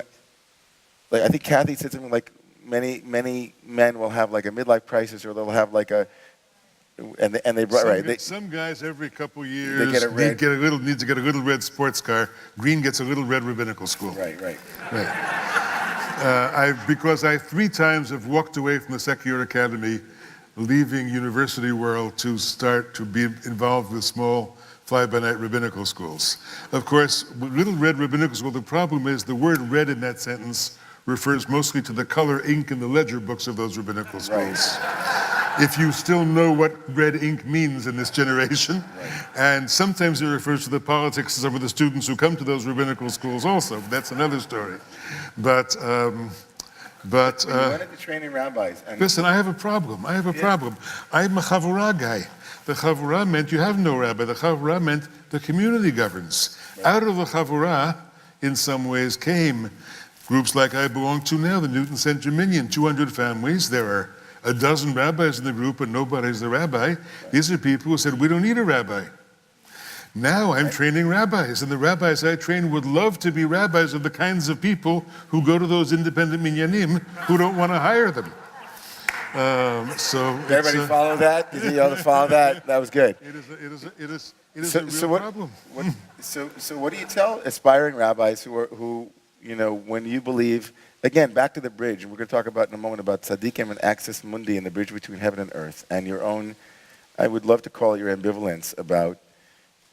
like, I think Kathy said something like, many men will have like a midlife crisis, or they'll have like a, and they brought, right. Some guys every couple years they get a red, need to get a little red sports car. Green gets a little red rabbinical school. Right. Because I 3 times have walked away from the secular academy, leaving university world to start to be involved with small fly-by-night rabbinical schools. Of course, little red rabbinical school, the problem is the word red in that sentence refers mostly to the color ink in the ledger books of those rabbinical schools. Right. If you still know what red ink means in this generation. Right. And sometimes it refers to the politics of some of the students who come to those rabbinical schools also. That's another story. But you went into training rabbis. Listen, I have a problem. I'm a chavurah guy. The chavurah meant you have no rabbi. The chavurah meant the community governs. Right. Out of the chavurah, in some ways, came groups like I belong to now, the Newton Center Minyan, 200 families. There are a dozen rabbis in the group, and nobody's the rabbi. These are people who said, we don't need a rabbi. Now I'm training rabbis, and the rabbis I train would love to be rabbis of the kinds of people who go to those independent minyanim who don't want to hire them. Did everybody follow that? Did you all follow that? That was good. It is a real problem. So what do you tell aspiring rabbis who when you believe, again, back to the bridge, we're going to talk about in a moment about tzaddikim and access mundi and the bridge between heaven and earth, and your own, I would love to call it your ambivalence about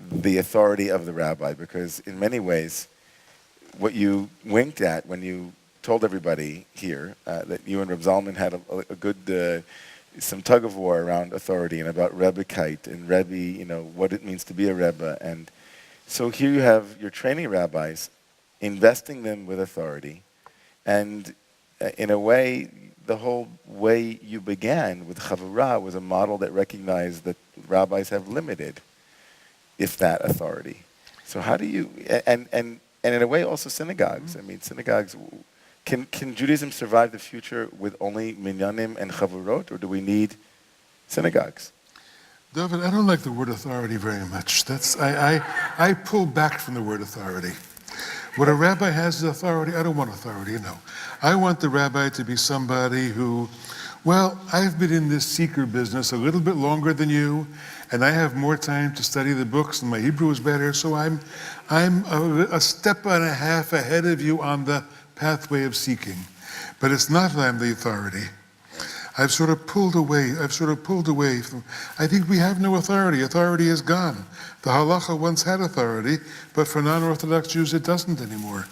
the authority of the rabbi, because in many ways, what you winked at when you told everybody here that you and Reb Zalman had a good, some tug of war around authority and about Rebbekite and Rebbe, what it means to be a Rebbe. And so here you have your training rabbis, investing them with authority, and in a way, the whole way you began with Chavurah was a model that recognized that rabbis have limited, if that, authority. So how do you, and in a way also synagogues, synagogues, can Judaism survive the future with only minyanim and chavurot, or do we need synagogues? David, I don't like the word authority very much. I pull back from the word authority. What a rabbi has is authority. I don't want authority, no. I want the rabbi to be somebody who, well, I've been in this seeker business a little bit longer than you, and I have more time to study the books, and my Hebrew is better, so I'm a step and a half ahead of you on the pathway of seeking. But it's not that I'm the authority. I've sort of pulled away from, I think we have no authority. Authority is gone. The halacha once had authority, but for non-Orthodox Jews it doesn't anymore.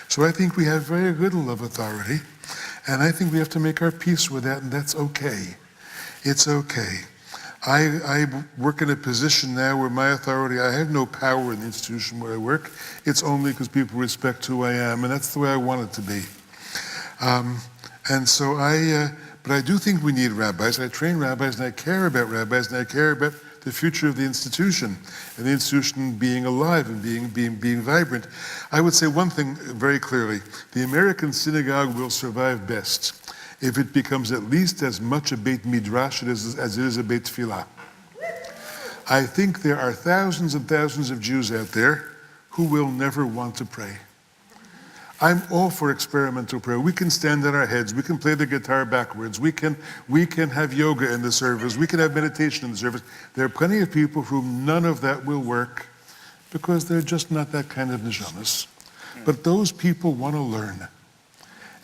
So I think we have very little of authority, and I think we have to make our peace with that, and that's okay. It's okay. I work in a position now where my authority, I have no power in the institution where I work. It's only because people respect who I am, and that's the way I want it to be. But I do think we need rabbis. I train rabbis, and I care about rabbis, and I care about the future of the institution, and the institution being alive and being vibrant. I would say one thing very clearly: the American synagogue will survive best if it becomes at least as much a Beit Midrash as it is a Beit Tefillah. I think there are thousands and thousands of Jews out there who will never want to pray. I'm all for experimental prayer. We can stand on our heads. We can play the guitar backwards. We can have yoga in the service. We can have meditation in the service. There are plenty of people for whom none of that will work because they're just not that kind of neshamas. But those people want to learn.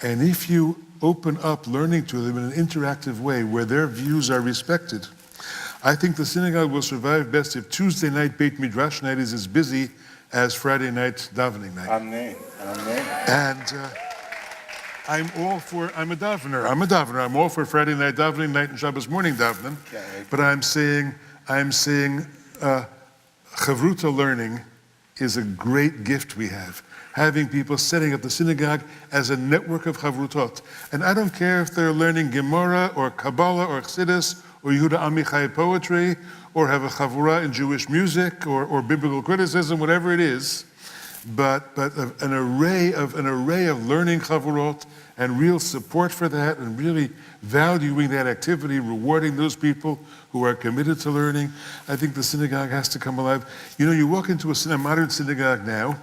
And if you open up learning to them in an interactive way where their views are respected, I think the synagogue will survive best if Tuesday night Beit Midrash night is as busy as Friday night davening night. Amen. Amen. I'm a davener. I'm all for Friday night davening, night and Shabbos morning davening. But I'm saying, chavruta learning is a great gift we have. Having people setting up the synagogue as a network of chavrutot. And I don't care if they're learning Gemara or Kabbalah or Chassidus or Yehuda Amichai poetry or have a chavura in Jewish music or biblical criticism, whatever it is. But an array of learning chavurot and real support for that and really valuing that activity, rewarding those people who are committed to learning. I think the synagogue has to come alive. You know, you walk into a modern synagogue now,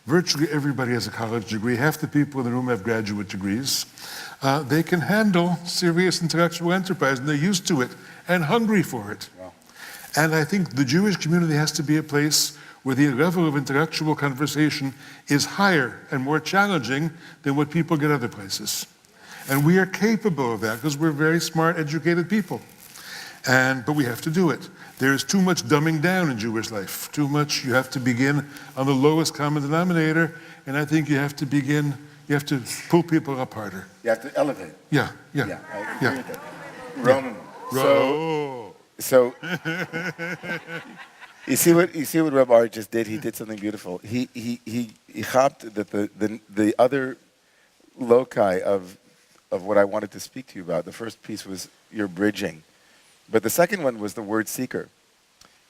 virtually everybody has a college degree. Half the people in the room have graduate degrees. They can handle serious intellectual enterprise, and they're used to it and hungry for it. Wow. And I think the Jewish community has to be a place where the level of intellectual conversation is higher and more challenging than what people get other places. And we are capable of that because we're very smart, educated people. But we have to do it. There's too much dumbing down in Jewish life. Too much, you have to begin on the lowest common denominator, and I think you have to pull people up harder. You have to elevate. Yeah. I agree with that. Romemu. So you see what Rabbi Arthur just did? He did something beautiful. He hopped that the other loci of what I wanted to speak to you about. The first piece was your bridging. But the second one was the word seeker.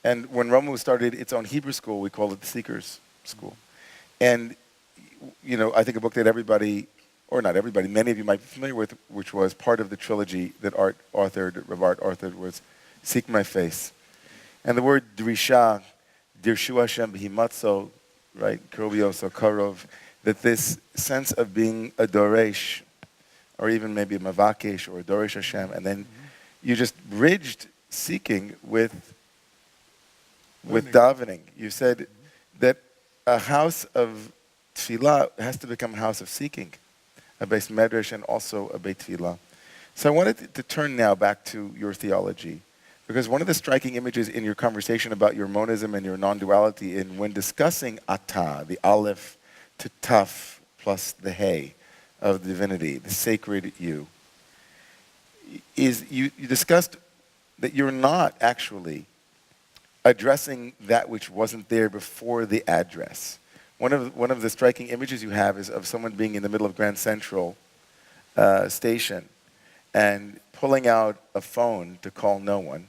And when Romemu started its own Hebrew school, we called it the Seekers School. And, you know, I think a book that everybody, or not everybody, many of you might be familiar with, which was part of the trilogy that Rabbi Arthur authored, was Seek My Face. And the word drisha, dirshu Hashem b'himatzo, right, karobioso, karov, that this sense of being a doresh, or even maybe a mavakesh or a doresh Hashem, and then you just bridged seeking with davening. You said that a house of tefillah has to become a house of seeking, a beis medrash and also a beit tefillah. So I wanted to turn now back to your theology, because one of the striking images in your conversation about your monism and your non-duality, in when discussing atah, the aleph to taf plus the hey of divinity, the sacred you, is you discussed that you're not actually addressing that which wasn't there before the address. One of the striking images you have is of someone being in the middle of Grand Central Station and pulling out a phone to call no one,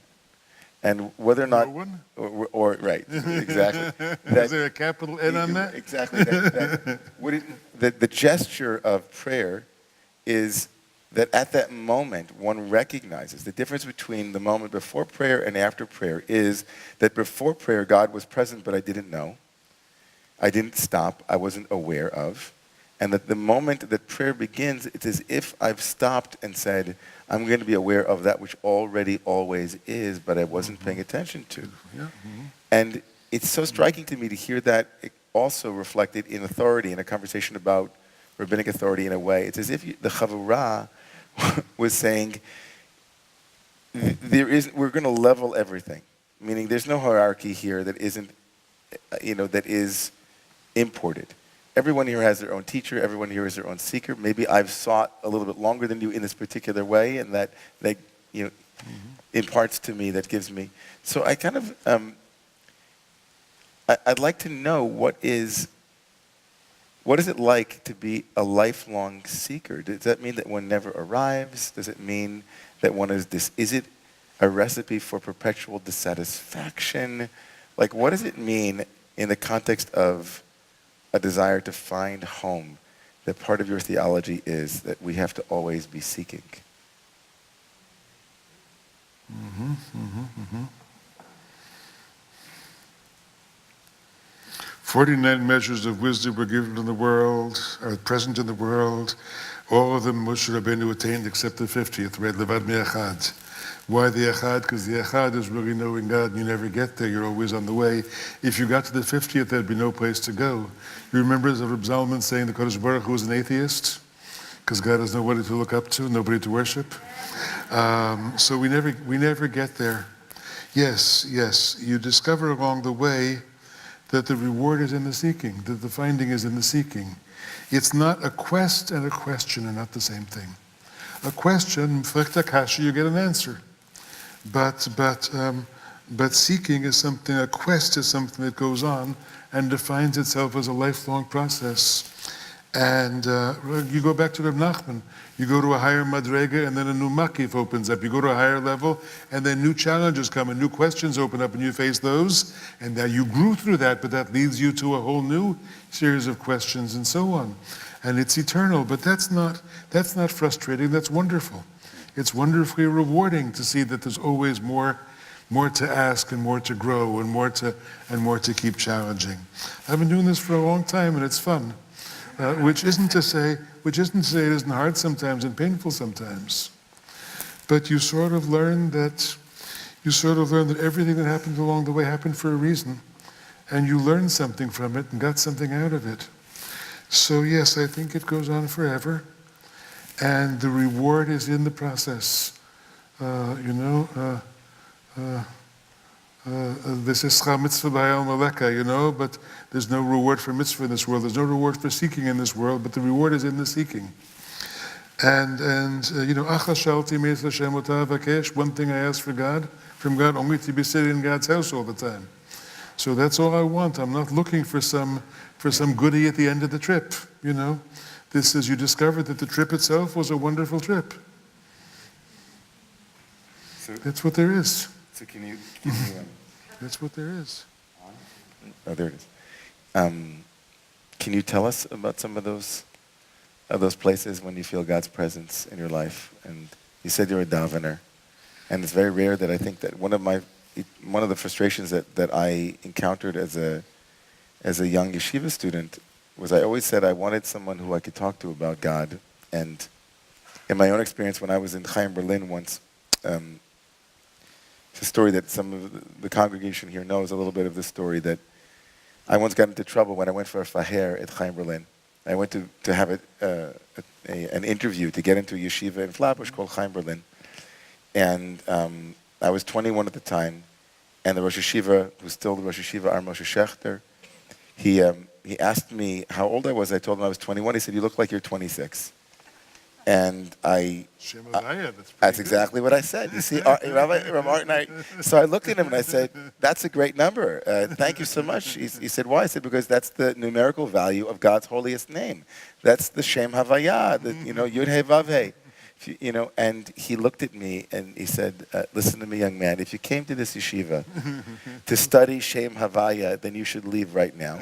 and whether or not no one? or right, exactly. Is there a capital N on that? Exactly. The gesture of prayer is that at that moment one recognizes the difference between the moment before prayer and after prayer is that before prayer God was present, but I didn't know. I didn't stop. I wasn't aware of. And that the moment that prayer begins, it's as if I've stopped and said, I'm going to be aware of that which already always is, but I wasn't paying attention to. Yeah. And it's so striking to me to hear that also reflected in authority, in a conversation about rabbinic authority in a way. It's as if the Chavurah was saying, we're going to level everything. Meaning there's no hierarchy here that isn't, that is imported. Everyone here has their own teacher. Everyone here has their own seeker. Maybe I've sought a little bit longer than you in this particular way, and that imparts to me, that gives me. So I kind of, I'd like to know what is it like to be a lifelong seeker? Does that mean that one never arrives? Does it mean that one is it a recipe for perpetual dissatisfaction? Like, what does it mean in the context of a desire to find home, that part of your theology is that we have to always be seeking? 49 measures of wisdom were given in the world, are present in the world. All of them Moshe Rabbeinu attained except the 50th, right? Levad me'achad. Why the echad? Because the echad is really knowing God, and you never get there. You're always on the way. If you got to the 50th, there'd be no place to go. You remember Reb Zalman saying the Kodesh Baruch Hu was an atheist? Because God has nobody to look up to, nobody to worship. So we never get there. Yes, you discover along the way that the reward is in the seeking, that the finding is in the seeking. It's not a quest and a question are not the same thing. A question, you get an answer. But seeking is something, a quest is something that goes on and defines itself as a lifelong process. And you go back to Reb Nachman, you go to a higher madrega and then a new makif opens up. You go to a higher level and then new challenges come and new questions open up and you face those. And now you grew through that, but that leads you to a whole new series of questions and so on. And it's eternal, but that's not frustrating, that's wonderful. It's wonderfully rewarding to see that there's always more to ask and more to grow and more to keep challenging. I've been doing this for a long time and it's fun. Which isn't to say it isn't hard sometimes and painful sometimes. But you sort of learn that everything that happened along the way happened for a reason. And you learned something from it and got something out of it. So yes, I think it goes on forever. And the reward is in the process. This is schar mitzvah b'hayal maleka, but there's no reward for mitzvah in this world. There's no reward for seeking in this world, but the reward is in the seeking. And achal shalti meis Hashem otah vakesh, one thing I ask from God, only to be sitting in God's house all the time. So that's all I want. I'm not looking for some goodie at the end of the trip, This is, you discovered that the trip itself was a wonderful trip. So, that's what there is. So can you That's what there is. Oh, there it is. Can you tell us about some of those places when you feel God's presence in your life? And you said you're a davener, and it's very rare that I think that one of the frustrations that I encountered as a young yeshiva student was I always said I wanted someone who I could talk to about God. And in my own experience, when I was in Chaim, Berlin once. It's a story that some of the congregation here knows a little bit of this story, that I once got into trouble when I went for a faher at Chaim Berlin. I went to have an interview to get into a yeshiva in Flatbush called Chaim Berlin. And I was 21 at the time, and the Rosh Yeshiva, who's still the Rosh Yeshiva, our Moshe Schachter, he asked me how old I was. I told him I was 21. He said, "You look like you're 26." And that's exactly what I said. You see, Rabbi Martin, so I looked at him and I said, "That's a great number. Thank you so much." He said, "Why?" I said, "Because that's the numerical value of God's holiest name. That's the Shem Havaya, Yud He Vav He." And he looked at me and he said, "Listen to me, young man. If you came to this yeshiva to study Shem Havaya, then you should leave right now."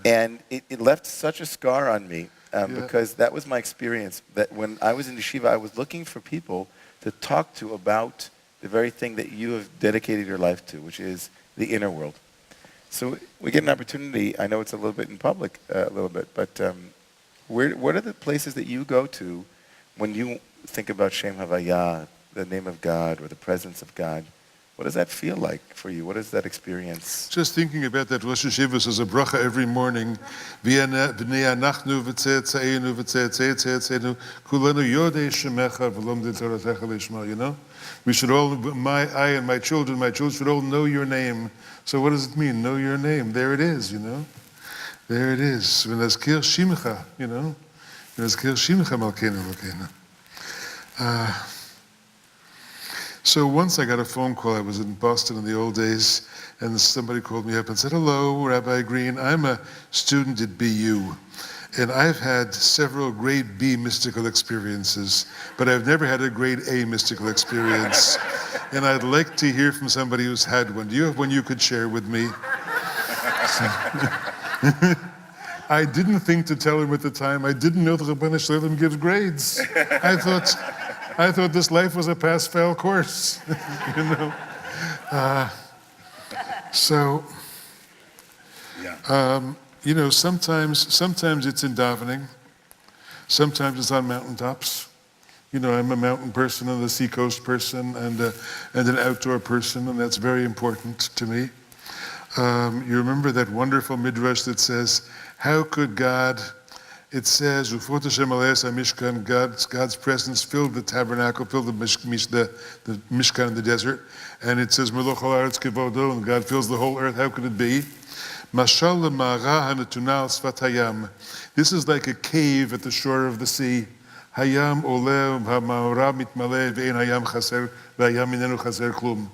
And it left such a scar on me. Because that was my experience, that when I was in yeshiva, I was looking for people to talk to about the very thing that you have dedicated your life to, which is the inner world. So we get an opportunity, I know it's a little bit in public, but what are the places that you go to when you think about Shem Havaya, the name of God, or the presence of God? What does that feel like for you? What is that experience? Just thinking about that Rosh Hashiva as a bracha every morning. We should all, I and my children should all know your name. So what does it mean? Know your name. There it is, There it is. V'nazkir shimcha, V'nazkir shimcha malkeinu malkeinu. So once I got a phone call. I was in Boston in the old days, and somebody called me up and said, "Hello, Rabbi Green. I'm a student at BU, and I've had several grade B mystical experiences, but I've never had a grade A mystical experience. And I'd like to hear from somebody who's had one. Do you have one you could share with me?" I didn't think to tell him at the time. I didn't know the Rabbanu Shalom gives grades. I thought this life was a pass-fail course, sometimes it's in davening, sometimes it's on mountaintops. I'm a mountain person and a seacoast person and an outdoor person, and that's very important to me. You remember that wonderful midrash that says, how could God it says, "Ufot Hashem alayas hamishkan," God's presence filled the tabernacle, filled the mishkan in the desert, and it says, "Meloch al haaretz kevodo," and God fills the whole earth. How could it be? Mashal lema'ara hanetuna al sfat hayam. This is like a cave at the shore of the sea. Hayam oleh ha'ma'ora mitmaleh ve'en hayam chaser ve'hayam inenu chaser klum.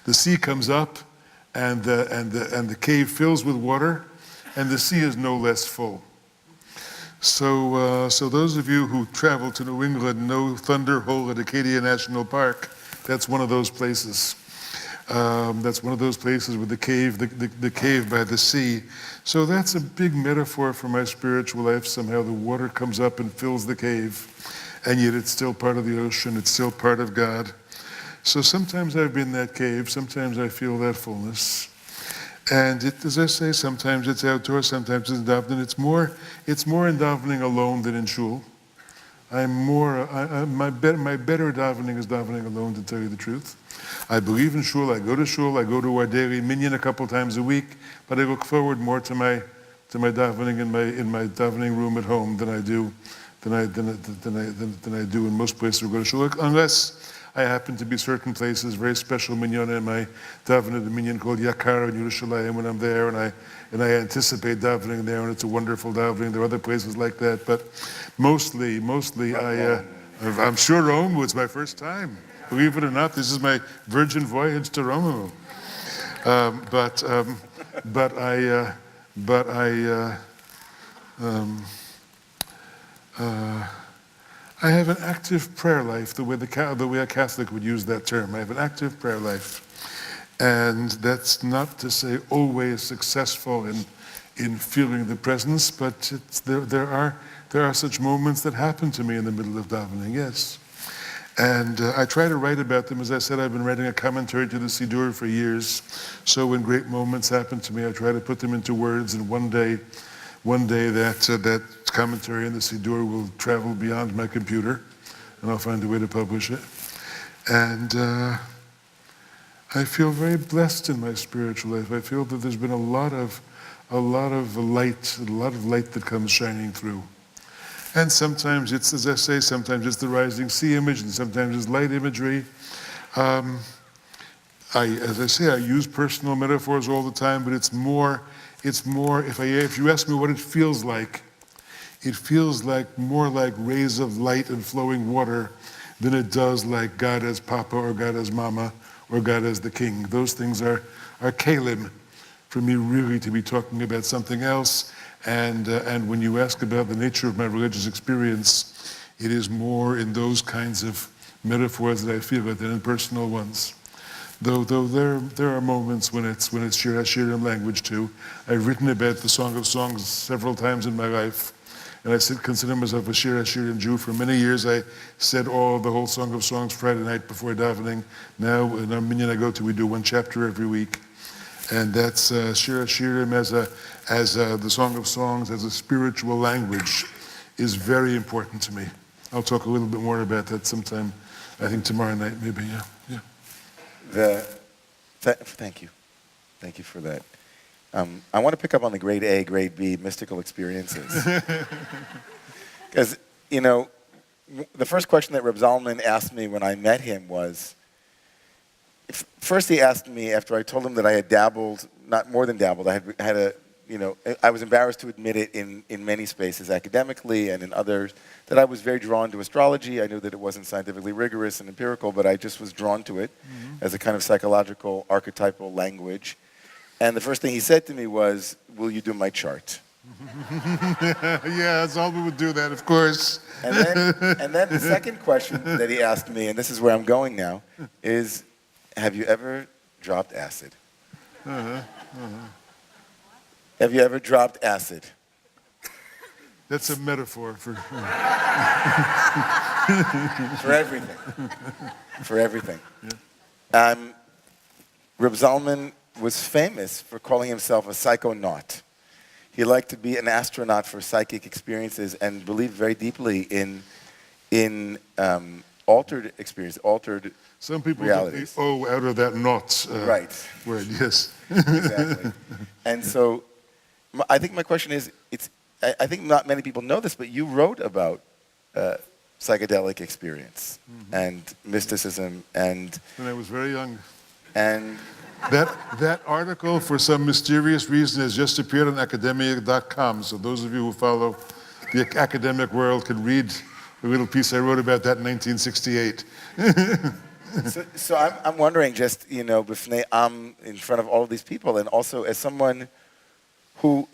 The sea comes up, and the cave fills with water, and the sea is no less full. So those of you who travel to New England know Thunder Hole at Acadia National Park. That's one of those places. That's one of those places with the cave by the sea. So that's a big metaphor for my spiritual life. Somehow the water comes up and fills the cave, and yet it's still part of the ocean. It's still part of God. So sometimes I've been in that cave. Sometimes I feel that fullness. And as I say, sometimes it's outdoors, sometimes it's in davening. It's more in davening alone than in shul. My better davening is davening alone, to tell you the truth. I believe in shul. I go to our daily minyan a couple times a week, but I look forward more to my davening in my davening room at home than I do in most places where I go to shul, unless I happen to be certain places, very special minyan, and I daven at a minyan called Yakar in Yerushalayim when I'm there, and I anticipate davening there, and it's a wonderful davening. There are other places like that, but mostly I'm sure Romemu, it's my first time. Believe it or not, this is my virgin voyage to Romemu. I have an active prayer life, the way a Catholic would use that term. I have an active prayer life. And that's not to say always successful in feeling the presence, but there are such moments that happen to me in the middle of davening, yes. And I try to write about them. As I said, I've been writing a commentary to the Siddur for years. So when great moments happen to me, I try to put them into words, and one day that commentary in the Siddur will travel beyond my computer, and I'll find a way to publish it. And I feel very blessed in my spiritual life. I feel that there's been a lot of light that comes shining through. And sometimes it's, as I say, sometimes it's the rising sea image, and sometimes it's light imagery. As I say, I use personal metaphors all the time, but it's more, if you ask me what it feels like more like rays of light and flowing water than it does like God as Papa or God as Mama or God as the King. Those things are kalim for me really to be talking about something else. And when you ask about the nature of my religious experience, it is more in those kinds of metaphors that I feel it than in personal ones. Though there are moments when it's Shir HaShirim language too. I've written about the Song of Songs several times in my life, and I consider myself a Shir HaShirim Jew. For many years I said the whole Song of Songs Friday night before davening. Now in our minyan I go to, we do one chapter every week. And that's Shir HaShirim as the Song of Songs, as a spiritual language, is very important to me. I'll talk a little bit more about that sometime, I think tomorrow night maybe, yeah. Thank you. Thank you for that. I want to pick up on the grade A, grade B mystical experiences. Because, the first question that Reb Zalman asked me when I met him was, first he asked me after I told him that I had dabbled, not more than dabbled, I was embarrassed to admit it in many spaces academically and in others, that I was very drawn to astrology. I knew that it wasn't scientifically rigorous and empirical, but I just was drawn to it as a kind of psychological, archetypal language. And the first thing he said to me was, "Will you do my chart?" Yeah, that's all we would do that, of course. And then the second question that he asked me, and this is where I'm going now, is, have you ever dropped acid? Have you ever dropped acid? That's a metaphor for... For everything. For everything. Yeah. Reb Zalman was famous for calling himself a psychonaut. He liked to be an astronaut for psychic experiences and believed very deeply in altered experience, altered Some people realities. get the O out of that not word, yes. Exactly. And so I think my question is, I think not many people know this, but you wrote about psychedelic experience and mysticism and When I was very young. and That article, for some mysterious reason, has just appeared on academia.com. So those of you who follow the academic world can read the little piece I wrote about that in 1968. so I'm wondering, just b'fnei am, in front of all of these people, and also as someone who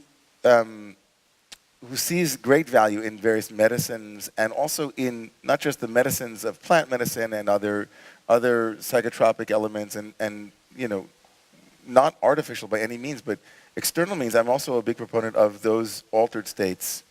sees great value in various medicines, and also in not just the medicines of plant medicine and other psychotropic elements, and not artificial by any means, but external means. I'm also a big proponent of those altered states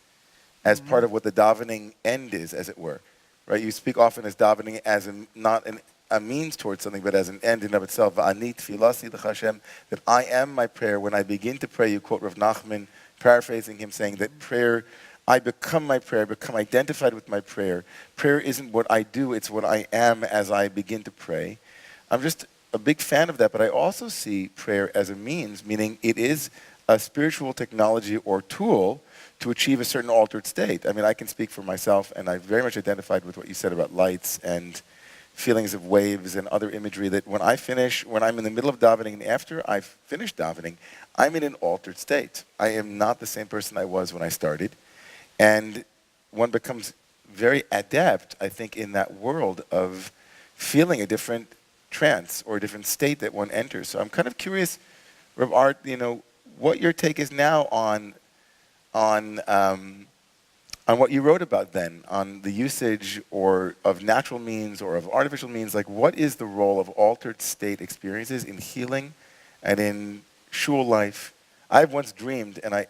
as part of what the davening end is, as it were. Right? You speak often as davening as not a means towards something, but as an end in and of itself. Va'ani tfilasi l'Hashem, that I am my prayer. When I begin to pray, you quote Rav Nachman, paraphrasing him, saying that prayer, I become my prayer, become identified with my prayer. Prayer isn't what I do, it's what I am as I begin to pray. I'm just a big fan of that, but I also see prayer as a means, meaning it is a spiritual technology or tool to achieve a certain altered state. I mean, I can speak for myself, and I very much identified with what you said about lights and feelings of waves and other imagery, that when I'm in the middle of davening and after I've finished davening, I'm in an altered state. I am not the same person I was when I started. And one becomes very adept, I think, in that world of feeling a different trance or a different state that one enters. So I'm kind of curious, Rav Art, what your take is now on what you wrote about then, on the usage or of natural means or of artificial means. Like, what is the role of altered state experiences in healing and in shul life? I've once dreamed, and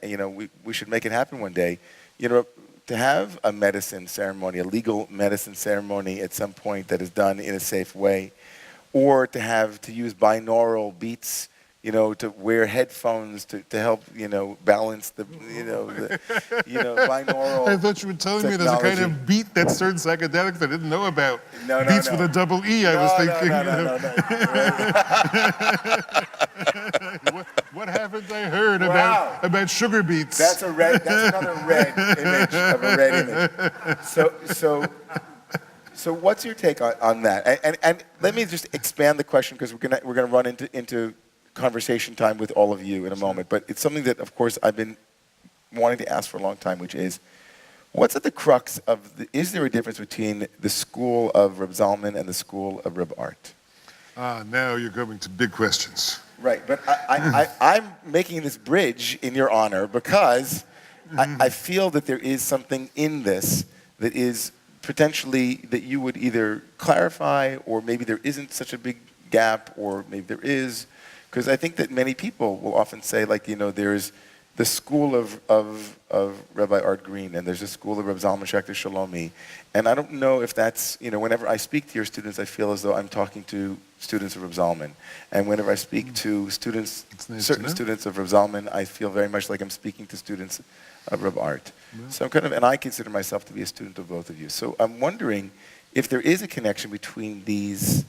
we should make it happen one day, to have a medicine ceremony, a legal medicine ceremony at some point that is done in a safe way, or to use binaural beats, to wear headphones to help, balance the binaural. I thought you were telling me there's a kind of beat that's certain psychedelics I didn't know about. No, Beats with a double E, I was thinking. What haven't I heard about sugar beets? That's another red image of a red image. So what's your take on that? And let me just expand the question, because we're gonna run into conversation time with all of you in a moment. But it's something that, of course, I've been wanting to ask for a long time, which is, what's at the crux of is there a difference between the school of Reb Zalman and the school of Reb Art? Now you're going to big questions. Right, but I'm making this bridge in your honor because I feel that there is something in this that is potentially that you would either clarify, or maybe there isn't such a big gap, or maybe there is. Because I think that many people will often say, there's the school of Rabbi Arthur Green, and there's a school of Rabbi Zalman Schachter-Shalomi. And I don't know if that's, whenever I speak to your students, I feel as though I'm talking to students of Rabbi Zalman. And whenever I speak to students, certain students of Rabbi Zalman, I feel very much like I'm speaking to students of Rabbi Art. Yeah. So and I consider myself to be a student of both of you. So I'm wondering if there is a connection between these,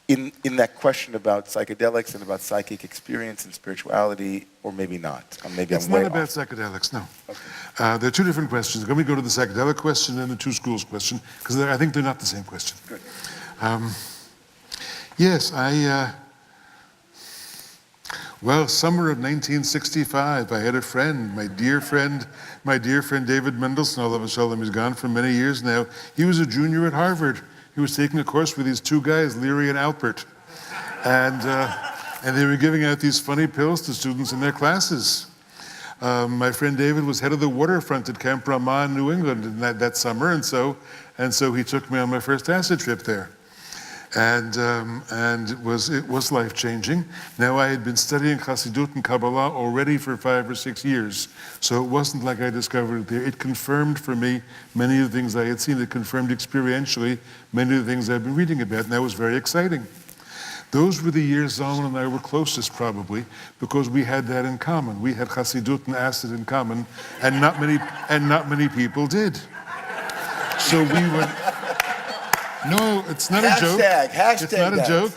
in that question about psychedelics and about psychic experience and spirituality, or maybe not. It's not about psychedelics, no. Okay. There are two different questions. Let me go to the psychedelic question and the two schools question, because I think they're not the same question. Good. Yes, summer of 1965, I had a friend, my dear friend David Mendelsohn, Olav Shalom, he's gone for many years now. He was a junior at Harvard. He was taking a course with these two guys, Leary and Alpert. And they were giving out these funny pills to students in their classes. My friend David was head of the waterfront at Camp Ramah in New England that summer, and so he took me on my first acid trip there. And it was life-changing. Now, I had been studying Chassidut and Kabbalah already for 5 or 6 years, so it wasn't like I discovered it there. It confirmed for me many of the things I had seen. It confirmed experientially many of the things I've been reading about, and that was very exciting. Those were the years Zalman and I were closest, probably, because we had that in common. We had Chassidut and acid in common, and not many people did. So we were. No, it's not a joke. Hashtag it's not that. a joke.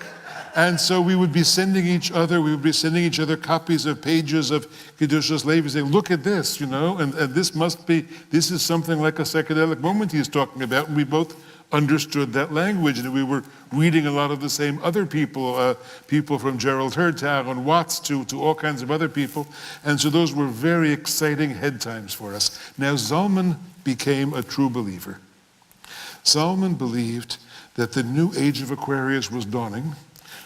And so we would be sending each other copies of pages of Kedushas Levi, saying, look at this, and this is something like a psychedelic moment he's talking about. And we both understood that language, and we were reading a lot of the same other people, people from Gerald Hertau and Watts to all kinds of other people. And so those were very exciting head times for us. Now, Zalman became a true believer. Zalman believed that the new age of Aquarius was dawning.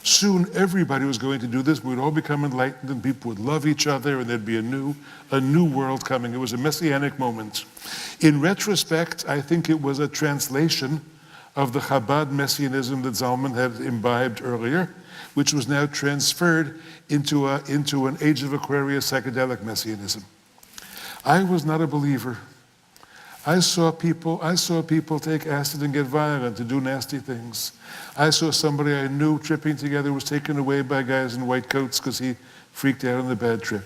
Soon everybody was going to do this. We'd all become enlightened and people would love each other and there'd be a new world coming. It was a messianic moment. In retrospect, I think it was a translation of the Chabad messianism that Zalman had imbibed earlier, which was now transferred into an age of Aquarius psychedelic messianism. I was not a believer. I saw people take acid and get violent, to do nasty things. I saw somebody I knew tripping together, was taken away by guys in white coats because he freaked out on the bad trip.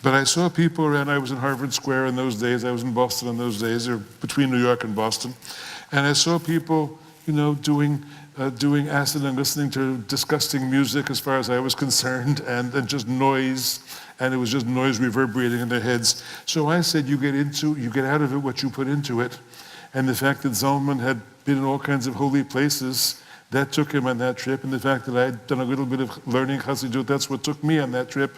But I saw people around. I was in Harvard Square in those days. I was in Boston in those days, or between New York and Boston. And I saw people, doing acid and listening to disgusting music as far as I was concerned, and just noise. And it was just noise reverberating in their heads. So I said, you get out of it what you put into it. And the fact that Zalman had been in all kinds of holy places, that took him on that trip. And the fact that I had done a little bit of learning Chassidut, that's what took me on that trip.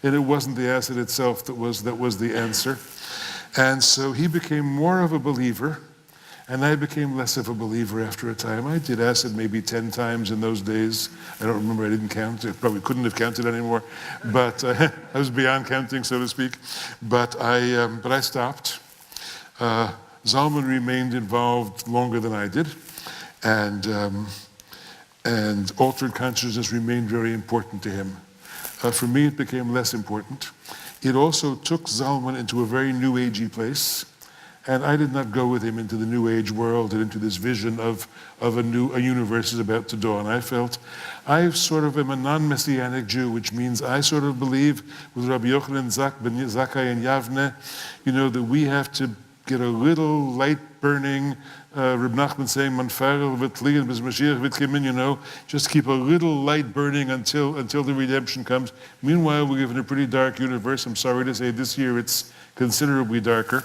And it wasn't the acid itself that was the answer. And so he became more of a believer, and I became less of a believer after a time. I did acid maybe 10 times in those days. I don't remember, I didn't count. I probably couldn't have counted anymore. But I was beyond counting, so to speak. But I stopped. Zalman remained involved longer than I did. And altered consciousness remained very important to him. For me, it became less important. It also took Zalman into a very new agey place. And I did not go with him into the New Age world and into this vision of a universe is about to dawn. I felt I sort of am a non-messianic Jew, which means I sort of believe with Rabbi Yochanan Zakkai and Yavne, that we have to get a little light burning. Reb Nachman saying, "Man farel v'tligen bis Mashiach v'tkimin," just keep a little light burning until the redemption comes. Meanwhile, we live in a pretty dark universe. I'm sorry to say this year it's considerably darker.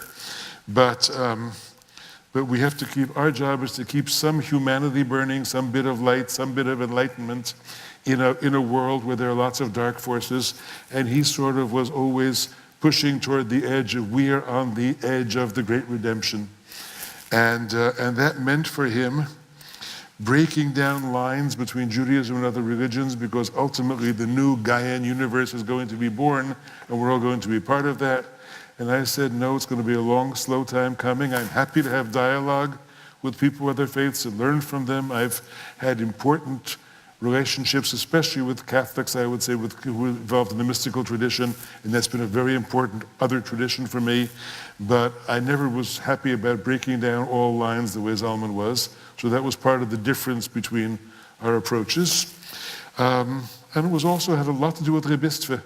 But we have to keep, our job is to keep some humanity burning, some bit of light, some bit of enlightenment in a world where there are lots of dark forces. And he sort of was always pushing toward the edge of, we are on the edge of the great redemption. And that meant for him breaking down lines between Judaism and other religions, because ultimately the new Gaian universe is going to be born and we're all going to be part of that. And I said, no, it's going to be a long, slow time coming. I'm happy to have dialogue with people of other faiths and learn from them. I've had important relationships, especially with Catholics, I would say, who are involved in the mystical tradition, and that's been a very important other tradition for me. But I never was happy about breaking down all lines the way Zalman was. So that was part of the difference between our approaches. And it was also had a lot to do with Rebbistve.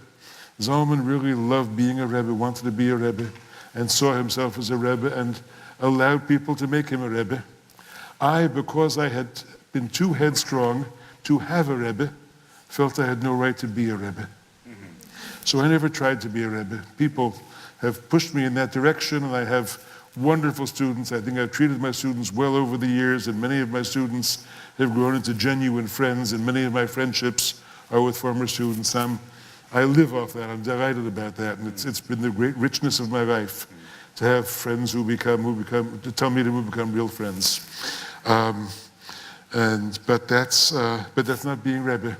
Zalman really loved being a Rebbe, wanted to be a Rebbe, and saw himself as a Rebbe and allowed people to make him a Rebbe. I, because I had been too headstrong to have a Rebbe, felt I had no right to be a Rebbe. So I never tried to be a Rebbe. People have pushed me in that direction, and I have wonderful students. I think I've treated my students well over the years, and many of my students have grown into genuine friends, and many of my friendships are with former students. I live off that. I'm delighted about that, and it's been the great richness of my life to have friends who tell me to become real friends. But that's not being Rebbe.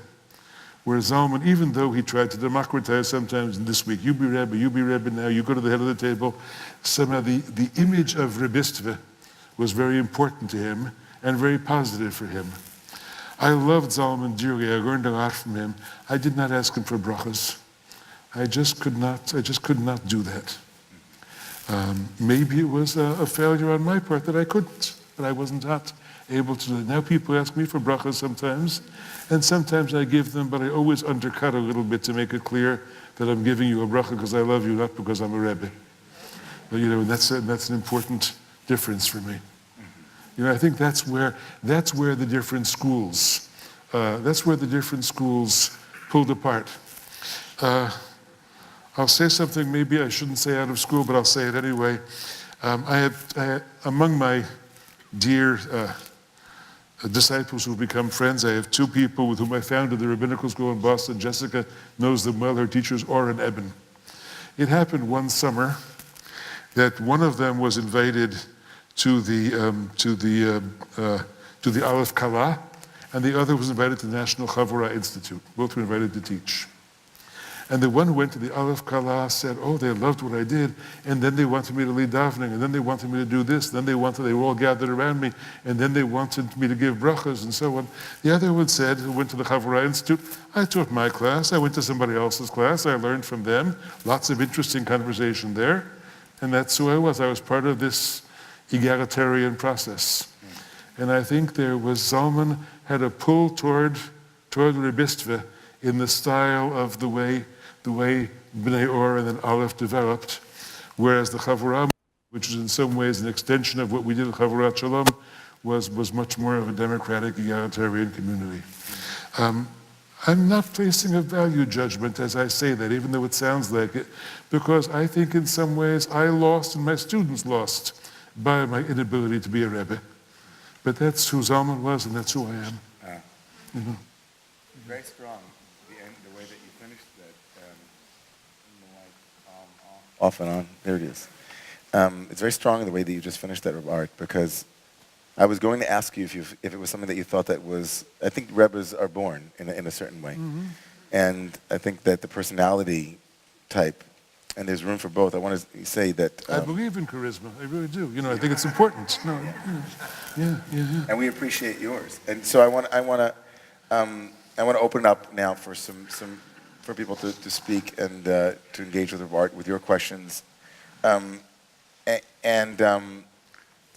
Where Zalman, even though he tried to democratize sometimes this week, you be Rebbe now, you go to the head of the table, somehow the image of Rebbistve was very important to him and very positive for him. I loved Zalman dearly. I learned a lot from him. I did not ask him for brachas. I just could not do that. Maybe it was a failure on my part that I couldn't, but I wasn't able to do it. Now people ask me for brachas sometimes, and sometimes I give them, but I always undercut a little bit to make it clear that I'm giving you a bracha because I love you, not because I'm a Rebbe. But, that's an important difference for me. I think that's where the different schools That's where the different schools pulled apart. I'll say something maybe I shouldn't say out of school, but I'll say it anyway. I had among my dear disciples who've become friends, I have two people with whom I founded the rabbinical school in Boston. Jessica knows them well. Her teacher's Or and Eben. It happened one summer that one of them was invited to the Aleph Kala, and the other was invited to the National Chavurah Institute. Both were invited to teach. And the one who went to the Aleph Kala said, oh, they loved what I did, and then they wanted me to lead davening, and then they wanted me to do this, and then they were all gathered around me, and then they wanted me to give brachas, and so on. The other one said, who went to the Chavurah Institute, I taught my class, I went to somebody else's class, I learned from them, lots of interesting conversation there, and that's who I was. I was part of this egalitarian process. And I think there was, Zalman had a pull toward Rebistve in the style of the way Bnei Or and then Aleph developed, whereas the Chavurah, which is in some ways an extension of what we did at Schachter-Shalomi, was much more of a democratic, egalitarian community. I'm not placing a value judgment as I say that, even though it sounds like it, because I think in some ways I lost and my students lost by my inability to be a Rebbe. But that's who Zalman was, and that's who I am. Very strong, the way that you finished that. Off and on. There it is. It's very strong in the way that you just finished that, Rabbi Art, because I was going to ask you if it was something that you thought that was. I think Rebbes are born in a certain way, and I think that the personality type, and there's room for both. I want to say that I believe in charisma. I really do. I think it's important. No, yeah. And we appreciate yours. And so I want to open up now for for people to speak and to engage with Art with your questions, and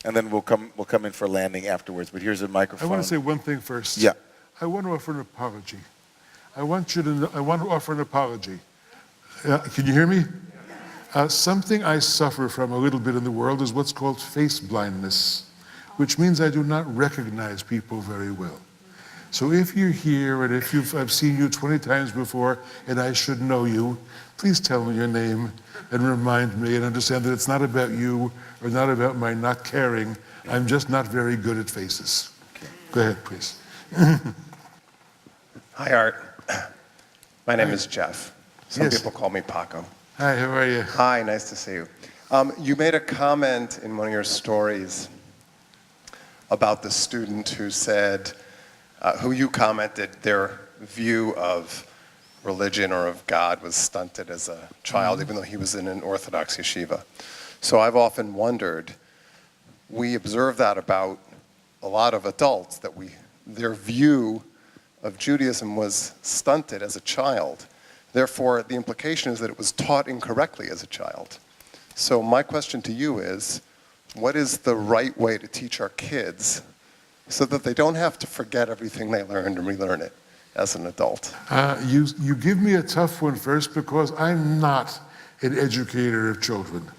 then we'll come in for a landing afterwards. But here's a microphone. I want to say one thing first. Yeah. I want to offer an apology. I want to offer an apology. Can you hear me? Something I suffer from a little bit in the world is what's called face blindness, which means I do not recognize people very well. So if you're here and I've seen you 20 times before and I should know you, please tell me your name and remind me and understand that it's not about you or not about my not caring. I'm just not very good at faces. Okay. Go ahead, please. Hi, Art. My name is Jeff. Some Yes. people call me Paco. Hi, how are you? Hi, nice to see you. You made a comment in one of your stories about the student who said, who you commented their view of religion or of God was stunted as a child, even though he was in an Orthodox yeshiva. So I've often wondered, we observe that about a lot of adults, that their view of Judaism was stunted as a child. Therefore, the implication is that it was taught incorrectly as a child. So my question to you is, what is the right way to teach our kids so that they don't have to forget everything they learned and relearn it as an adult? You give me a tough one first because I'm not an educator of children.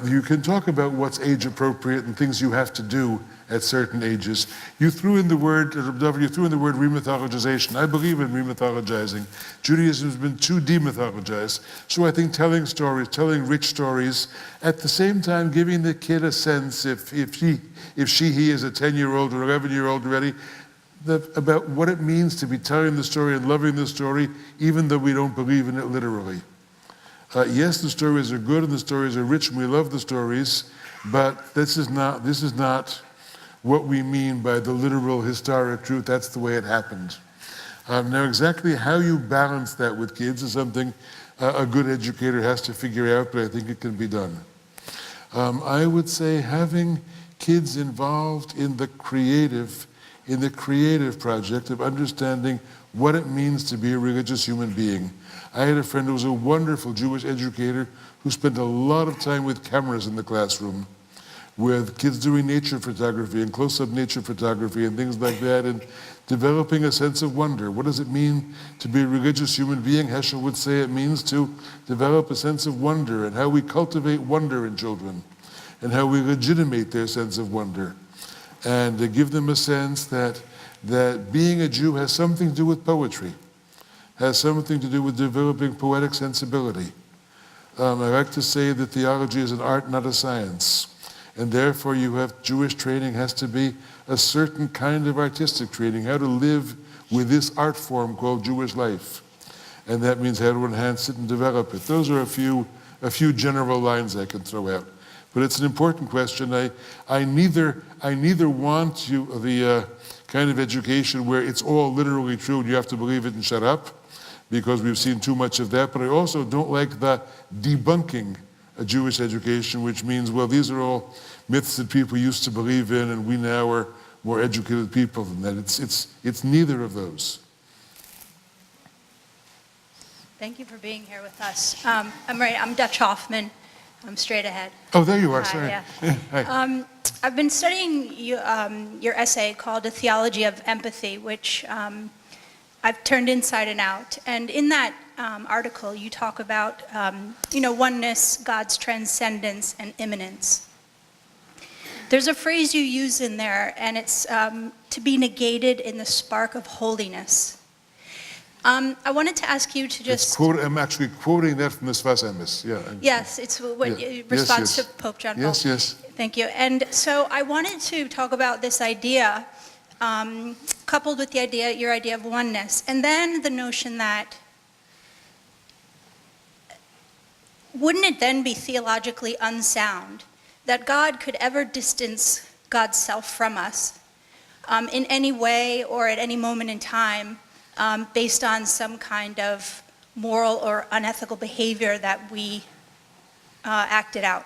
You can talk about what's age appropriate and things you have to do at certain ages. You threw in the word remythologization. I believe in remythologizing. Judaism has been too demythologized. So I think telling stories, telling rich stories, at the same time giving the kid a sense, if he is a 10-year-old or 11-year-old already, about what it means to be telling the story and loving the story, even though we don't believe in it literally. Yes, the stories are good and the stories are rich and we love the stories, but this is not what we mean by the literal historic truth. That's the way it happened. Now, exactly how you balance that with kids is something a good educator has to figure out, but I think it can be done. I would say having kids involved in the creative project of understanding what it means to be a religious human being. I had a friend who was a wonderful Jewish educator who spent a lot of time with cameras in the classroom, with kids doing nature photography and close-up nature photography and things like that, and developing a sense of wonder. What does it mean to be a religious human being? Heschel would say it means to develop a sense of wonder, and how we cultivate wonder in children, and how we legitimate their sense of wonder, and to give them a sense that that being a Jew has something to do with poetry, has something to do with developing poetic sensibility. I like to say that theology is an art, not a science. And therefore you have Jewish training has to be a certain kind of artistic training, how to live with this art form called Jewish life. And that means how to enhance it and develop it. Those are a few general lines I can throw out. But it's an important question. I neither want the kind of education where it's all literally true and you have to believe it and shut up, because we've seen too much of that. But I also don't like the debunking a Jewish education, which means, well, these are all myths that people used to believe in, and we now are more educated people than that. It's neither of those. Thank you for being here with us. I'm Dutch Hoffman. I'm straight ahead. Oh, there you are. Hi, Sorry. yeah. Hi. I've been studying your essay called A Theology of Empathy, which I've turned inside and out. And in that article, you talk about, oneness, God's transcendence, and immanence. There's a phrase you use in there, and it's to be negated in the spark of holiness. I wanted to ask you to just... I'm actually quoting that from the Sfas Emes. Yeah. Yes, it's what response to Pope John Paul. Yes. Thank you. And so I wanted to talk about this idea, coupled with your idea of oneness, and then the notion that wouldn't it then be theologically unsound that God could ever distance God's self from us in any way or at any moment in time, based on some kind of moral or unethical behavior that we acted out?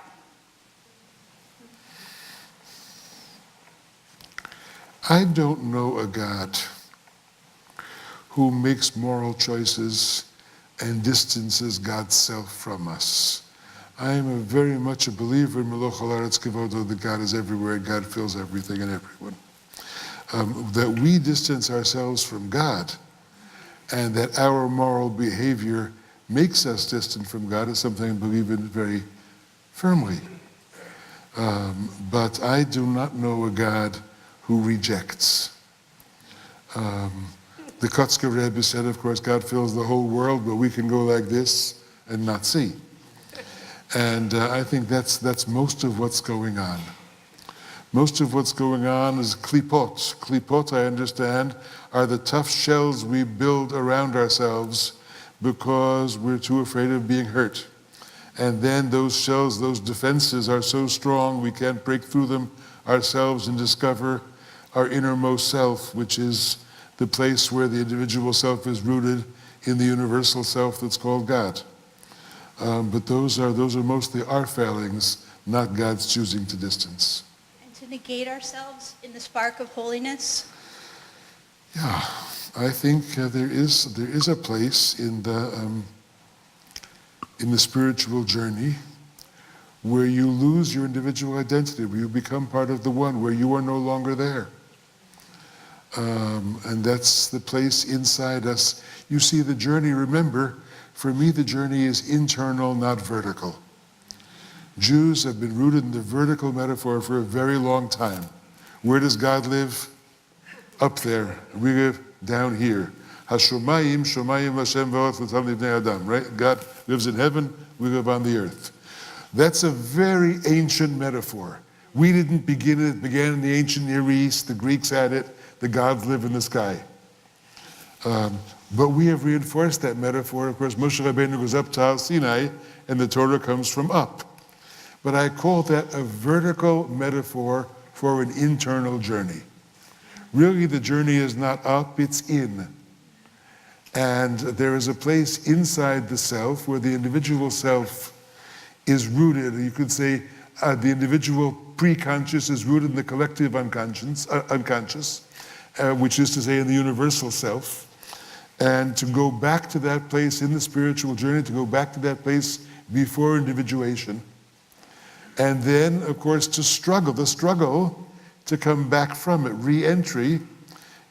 I don't know a God who makes moral choices and distances God's self from us. I am very much a believer in Meloch Haaretz Kevodo, that God is everywhere, God fills everything and everyone. That we distance ourselves from God and that our moral behavior makes us distant from God is something I believe in very firmly. But I do not know a God who rejects. The Kotzker Rebbe said, of course, God fills the whole world, but we can go like this and not see. And I think that's most of what's going on. Most of what's going on is klipot. Klipot, I understand, are the tough shells we build around ourselves because we're too afraid of being hurt. And then those shells, those defenses are so strong we can't break through them ourselves and discover our innermost self, which is the place where the individual self is rooted in the universal self that's called God. But those are mostly our failings, not God's choosing to distance. And to negate ourselves in the spark of holiness? Yeah, I think there is a place in the spiritual journey where you lose your individual identity, where you become part of the one, where you are no longer there. And that's the place inside us. You see, the journey, remember, for me the journey is internal, not vertical. Jews have been rooted in the vertical metaphor for a very long time. Where does God live? Up there. We live down here. Hashomayim, Shomayim Hashem v'ot l'tam livnei Adam, right? God lives in heaven, we live on the earth. That's a very ancient metaphor. We didn't begin it, it began in the ancient Near East, the Greeks had it, the gods live in the sky. But we have reinforced that metaphor. Of course, Moshe Rabbeinu goes up to Har Sinai, and the Torah comes from up. But I call that a vertical metaphor for an internal journey. Really, the journey is not up, it's in. And there is a place inside the self where the individual self is rooted. You could say the individual pre-conscious is rooted in the collective unconscious, which is to say in the universal self. And to go back to that place in the spiritual journey, to go back to that place before individuation. And then, of course, the struggle to come back from it. Re-entry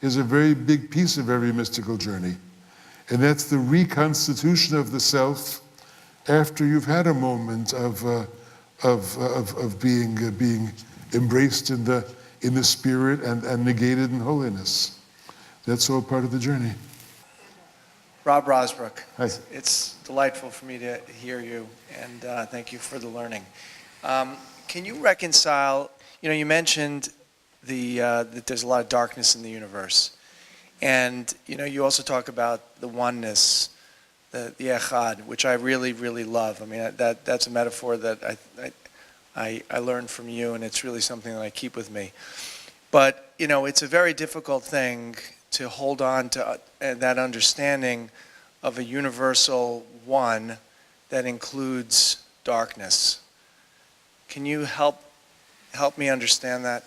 is a very big piece of every mystical journey. And that's the reconstitution of the self after you've had a moment of being embraced in the spirit and negated in holiness. That's all part of the journey. Rob Rosbrook. Hi. It's delightful for me to hear you, and thank you for the learning. Can you reconcile, you mentioned that there's a lot of darkness in the universe, and you also talk about the oneness, the echad, which I really, really love. I mean, that's a metaphor that I learned from you, and it's really something that I keep with me. But, it's a very difficult thing to hold on to that understanding of a universal one that includes darkness. Can you help me understand that?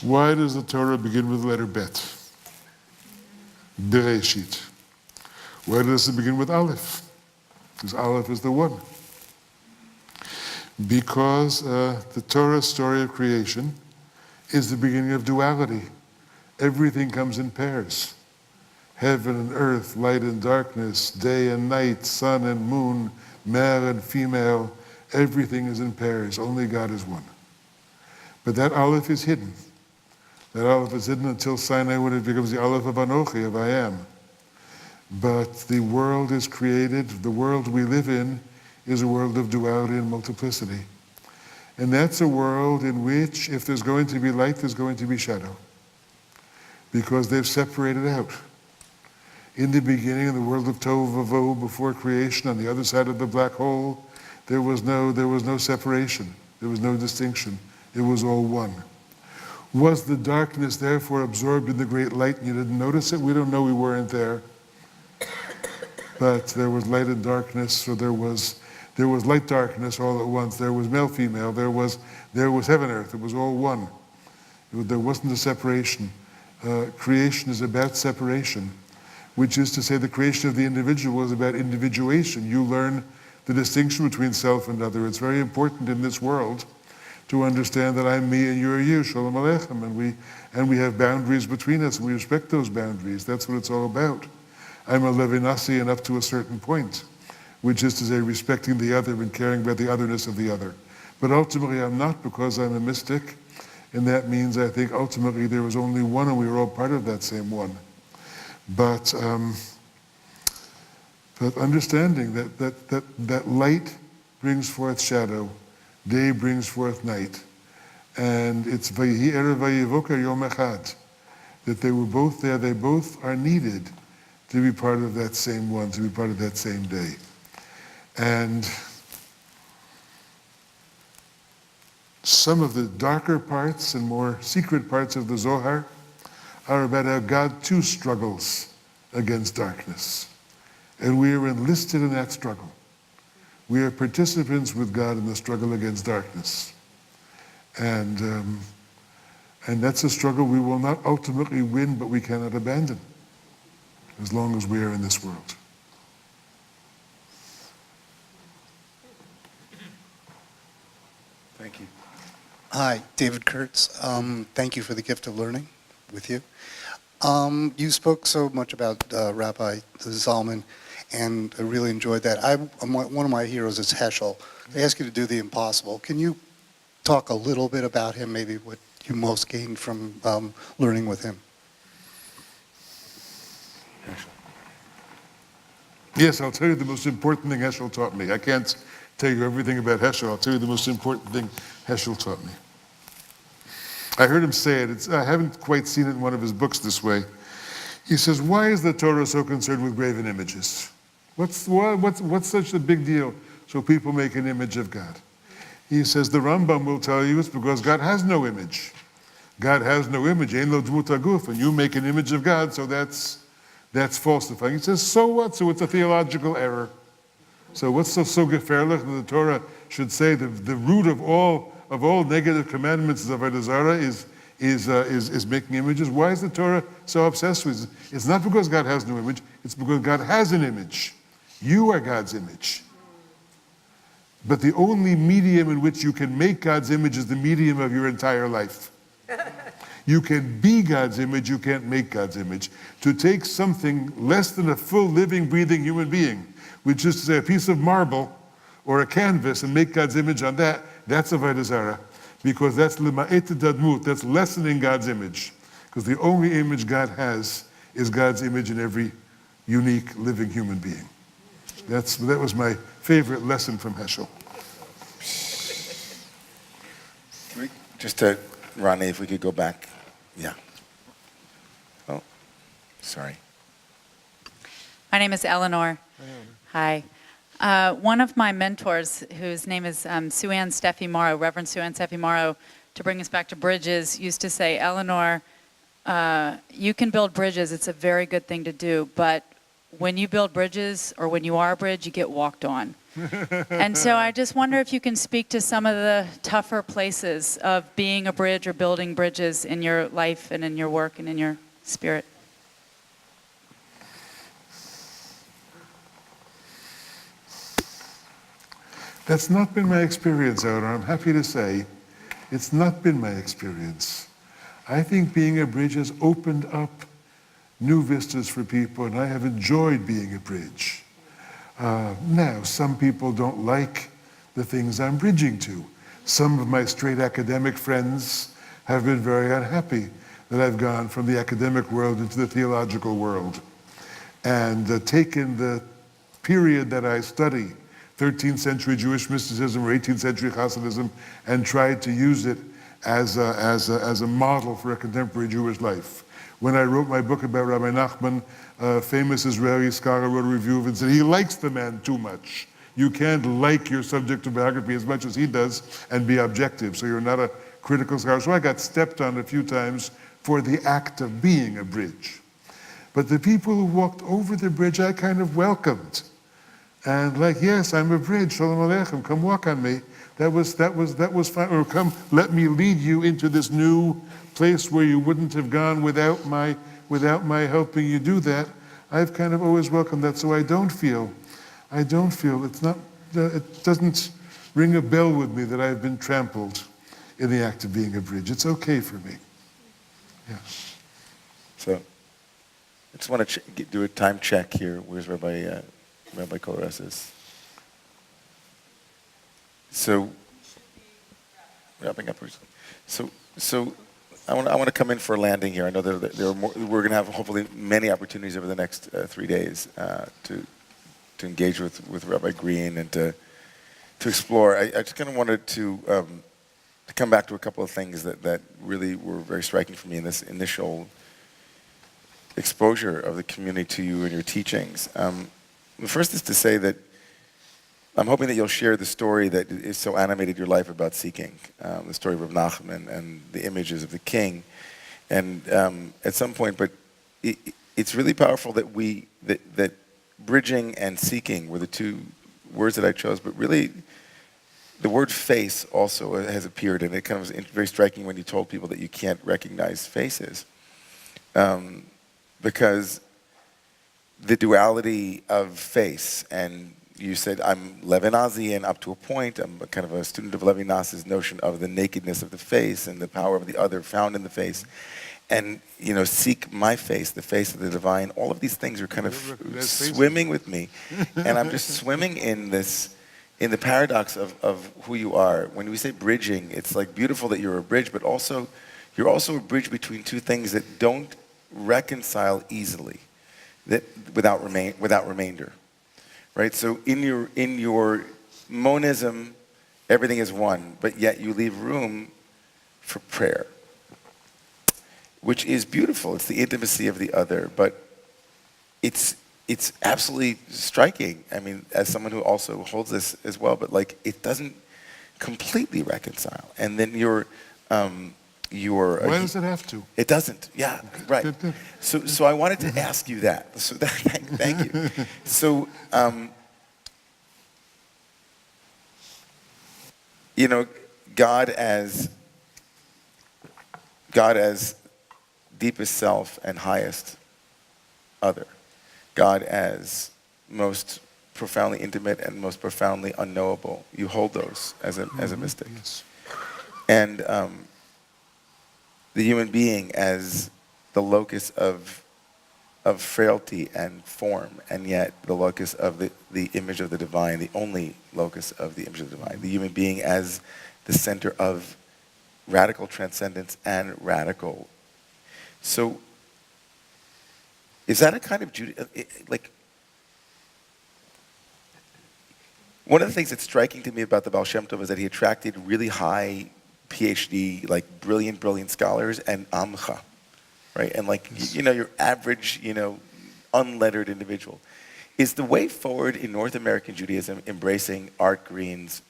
Why does the Torah begin with the letter Bet? Bereshit. Why does it begin with Aleph? Because Aleph is the one. Because the Torah story of creation is the beginning of duality. Everything comes in pairs. Heaven and earth, light and darkness, day and night, sun and moon, male and female, everything is in pairs. Only God is one. But that Aleph is hidden. That Aleph is hidden until Sinai, when it becomes the Aleph of Anochi, of I am. But the world is created, the world we live in is a world of duality and multiplicity. And that's a world in which, if there's going to be light, there's going to be shadow. Because they've separated out. In the beginning, in the world of Tohu Vavohu, before creation, on the other side of the black hole, there was no separation. There was no distinction. It was all one. Was the darkness therefore absorbed in the great light and you didn't notice it? We don't know, we weren't there. But there was light and darkness, so there was light darkness all at once. There was male, female, there was heaven, earth. It was all one. There wasn't a separation. Creation is about separation, which is to say the creation of the individual is about individuation. You learn the distinction between self and other. It's very important in this world to understand that I'm me and you're you, Shalom Aleichem, and we have boundaries between us, and we respect those boundaries. That's what it's all about. I'm a Levinasian up to a certain point, which is to say respecting the other and caring about the otherness of the other. But ultimately I'm not, because I'm a mystic, and that means I think ultimately there was only one and we were all part of that same one. But understanding that light brings forth shadow, day brings forth night, and it's Vayihi Erev Vayivoker Yom Echad, that they were both there, they both are needed to be part of that same one, to be part of that same day. And some of the darker parts and more secret parts of the Zohar are about how God too struggles against darkness. And we are enlisted in that struggle. We are participants with God in the struggle against darkness. And that's a struggle we will not ultimately win, but we cannot abandon as long as we are in this world. Thank you. Hi, David Kurtz. Thank you for the gift of learning with you. You spoke so much about Rabbi Zalman, and I really enjoyed that. One of my heroes is Heschel. I ask you to do the impossible. Can you talk a little bit about him, maybe what you most gained from learning with him? Yes, I'll tell you the most important thing Heschel taught me. I can't tell you everything about Heschel. I'll tell you the most important thing Heschel taught me. I heard him say it. I haven't quite seen it in one of his books this way. He says, why is the Torah so concerned with graven images? What's such a big deal so people make an image of God? He says, the Rambam will tell you it's because God has no image. God has no image, ein lo dmut haguf, and you make an image of God, so that's falsifying. He says, so what? So it's a theological error. So what's so gefährlich that the Torah should say the root of all negative commandments of Avodah Zarah is making images? Why is the Torah so obsessed with it? It's not because God has no image, it's because God has an image. You are God's image. But the only medium in which you can make God's image is the medium of your entire life. You can be God's image, you can't make God's image. To take something less than a full living, breathing human being, which is to say a piece of marble or a canvas and make God's image on that, that's avodah zarah, because that's lima'et dadmut, that's lessening God's image. Because the only image God has is God's image in every unique living human being. That was my favorite lesson from Heschel. Just to, Ronnie, if we could go back. Yeah. Oh, sorry. My name is Eleanor. Hi. One of my mentors, whose name is Sue-Ann Steffi Morrow, Reverend Sue-Ann Steffi Morrow, to bring us back to bridges, used to say, Eleanor, you can build bridges. It's a very good thing to do. But when you build bridges, or when you are a bridge, you get walked on. And so I just wonder if you can speak to some of the tougher places of being a bridge or building bridges in your life and in your work and in your spirit. That's not been my experience, Eleanor. I'm happy to say it's not been my experience. I think being a bridge has opened up new vistas for people, and I have enjoyed being a bridge. Now, some people don't like the things I'm bridging to. Some of my straight academic friends have been very unhappy that I've gone from the academic world into the theological world and taken the period that I study, 13th century Jewish mysticism or 18th century Hasidism, and tried to use it as a model for a contemporary Jewish life. When I wrote my book about Rabbi Nachman, a famous Israeli scholar wrote a review of it and said, he likes the man too much. You can't like your subject of biography as much as he does and be objective, so you're not a critical scholar. So I got stepped on a few times for the act of being a bridge. But the people who walked over the bridge, I kind of welcomed. And like, yes, I'm a bridge, Shalom Aleichem, come walk on me. That was fine. Or come, let me lead you into this new place where you wouldn't have gone without my helping you do that. I've kind of always welcomed that, so I don't feel it's not, it doesn't ring a bell with me that I've been trampled in the act of being a bridge. It's okay for me. Yeah. So, I just want to do a time check here. Where's Rabbi Kollreis? So, wrapping up. So I want to come in for a landing here. I know there are more, we're going to have hopefully many opportunities over the next 3 days to engage with Rabbi Green and to explore. I just kind of wanted to come back to a couple of things that really were very striking for me in this initial exposure of the community to you and your teachings. The first is to say that I'm hoping that you'll share the story that is so animated your life about seeking, the story of Reb Nachman and the images of the king. And at some point, but it's really powerful that that bridging and seeking were the two words that I chose, but really the word face also has appeared, and it kind of was very striking when you told people that you can't recognize faces. Because the duality of face, and you said, I'm Levinasian up to a point. I'm kind of a student of Levinas's notion of the nakedness of the face and the power of the other found in the face. And, seek my face, the face of the divine. All of these things are kind of swimming with me. And I'm just swimming in the paradox of who you are. When we say bridging, it's like beautiful that you're a bridge, but also, you're also a bridge between two things that don't reconcile easily, without remainder. Right, so in your monism, everything is one, but yet you leave room for prayer, which is beautiful. It's the intimacy of the other, but it's absolutely striking. I mean, as someone who also holds this as well, but like it doesn't completely reconcile. And then you're Why does it have to? It doesn't. Yeah, right. So I wanted to ask you that. So thank you. So God as deepest self and highest other. God as most profoundly intimate and most profoundly unknowable. You hold those as a mystic. Yes. And the human being as the locus of of frailty and form, and yet the locus of the image of the divine, the only locus of the image of the divine, the human being as the center of radical transcendence and radical. So, is that a kind of like? One of the things that's striking to me about the Baal Shem Tov is that he attracted really high PhD, like brilliant scholars and amcha, right? And like, your average, unlettered individual. Is the way forward in North American Judaism embracing Art Green's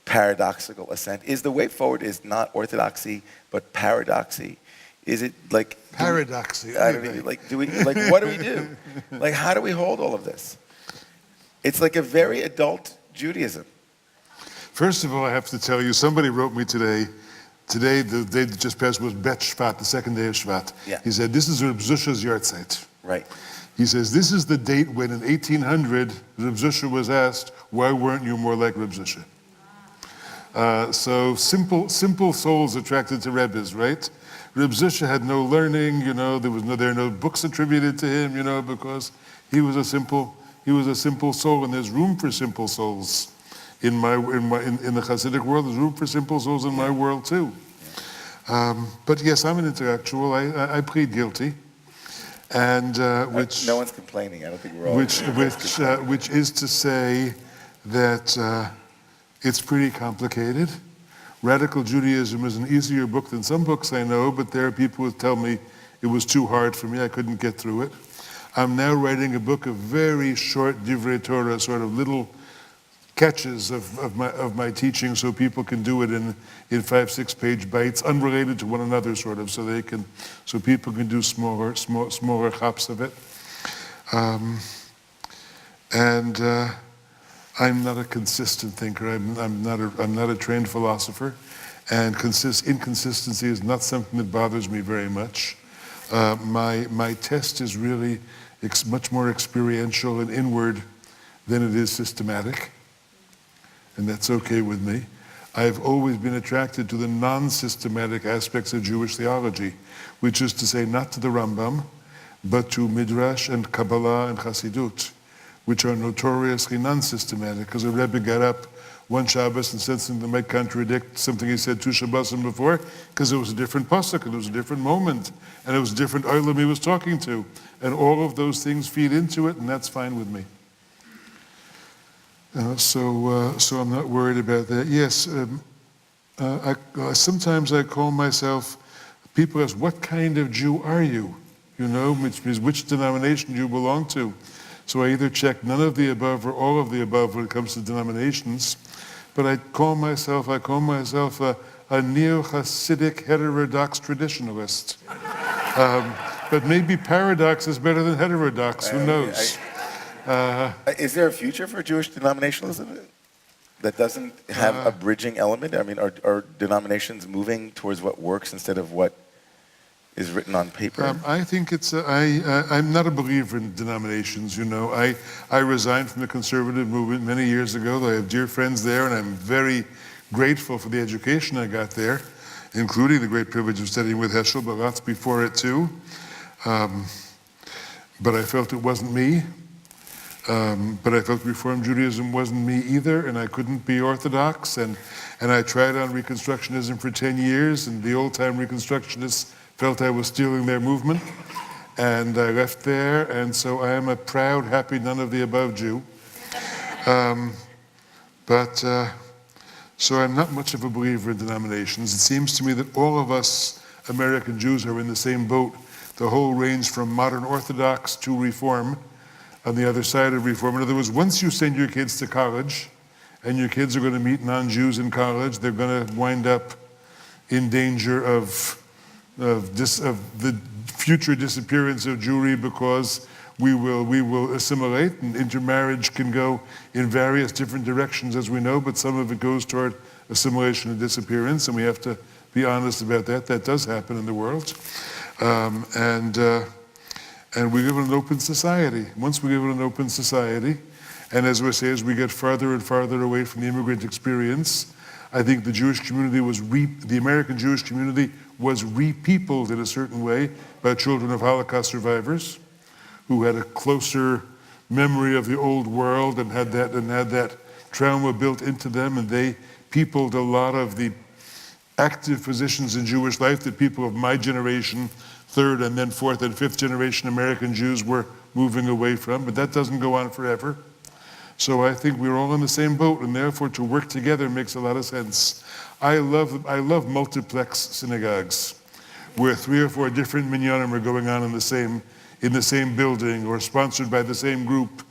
paradoxical ascent? Is the way forward is not orthodoxy, but paradoxy? Is it like... Paradoxy. What do we do? Like, how do we hold all of this? It's like a very adult Judaism. First of all, I have to tell you, somebody wrote me today, the day that just passed was Bet Shvat, the second day of Shvat. Yeah. He said, this is Reb Zusha's Yartzeit. Right. He says, this is the date when in 1800, Reb Zusha was asked, why weren't you more like Reb Zusha? So simple souls attracted to Rebbes, right? Reb Zusha had no learning, there are no books attributed to him, because he was a simple soul, and there's room for simple souls in the Hasidic world. There's room for simple souls in my world too. But yes, I'm an intellectual. I plead guilty, and which no one's complaining. I don't think we're all. Which is to say that it's pretty complicated. Radical Judaism is an easier book than some books I know, but there are people who tell me it was too hard for me. I couldn't get through it. I'm now writing a book of very short divrei Torah, sort of little catches of my teaching, so people can do it in 5-6 page bites, unrelated to one another, sort of, so people can do smaller chops of it. I'm not a consistent thinker. I'm not a trained philosopher, and inconsistency is not something that bothers me very much. My test is really much more experiential and inward than it is systematic, and that's okay with me. I've always been attracted to the non-systematic aspects of Jewish theology, which is to say not to the Rambam, but to Midrash and Kabbalah and Chassidut, which are notoriously non-systematic, because a Rebbe got up one Shabbos and said something that might contradict something he said 2 Shabbosim before, because it was a different pasuk, and it was a different moment, and it was a different olam he was talking to. And all of those things feed into it, and that's fine with me. So I'm not worried about that. Yes, sometimes I call myself, people ask, what kind of Jew are you? Which means which denomination do you belong to? So I either check none of the above or all of the above when it comes to denominations. But I call myself a neo-Hasidic heterodox traditionalist. But maybe paradox is better than heterodox, who knows? Is there a future for Jewish denominationalism that doesn't have a bridging element? I mean, are denominations moving towards what works instead of what is written on paper? I think I'm not a believer in denominations, I resigned from the conservative movement many years ago. I have dear friends there, and I'm very grateful for the education I got there, including the great privilege of studying with Heschel, but lots before it too. But I felt it wasn't me. But I felt Reform Judaism wasn't me either, and I couldn't be Orthodox. And I tried on Reconstructionism for 10 years, and the old-time Reconstructionists felt I was stealing their movement, and I left there, and so I am a proud, happy, none of the above Jew. So I'm not much of a believer in denominations. It seems to me that all of us American Jews are in the same boat, the whole range from modern Orthodox to Reform, on the other side of Reform. In other words, once you send your kids to college, and your kids are going to meet non-Jews in college, they're going to wind up in danger of the future disappearance of Jewry, because we will assimilate, and intermarriage can go in various different directions, as we know, but some of it goes toward assimilation and disappearance, and we have to be honest about that. That does happen in the world. And we live in an open society. Once we live in an open society, and as we say, as we get farther and farther away from the immigrant experience, I think the Jewish community the American Jewish community was repeopled in a certain way by children of Holocaust survivors who had a closer memory of the old world and had that trauma built into them, and they peopled a lot of the active positions in Jewish life that people of my generation, third and then fourth and fifth generation American Jews were moving away from, but that doesn't go on forever. So I think we're all in the same boat, and therefore to work together makes a lot of sense. I love multiplex synagogues, where 3 or 4 different minyanim are going on in the same building or sponsored by the same group,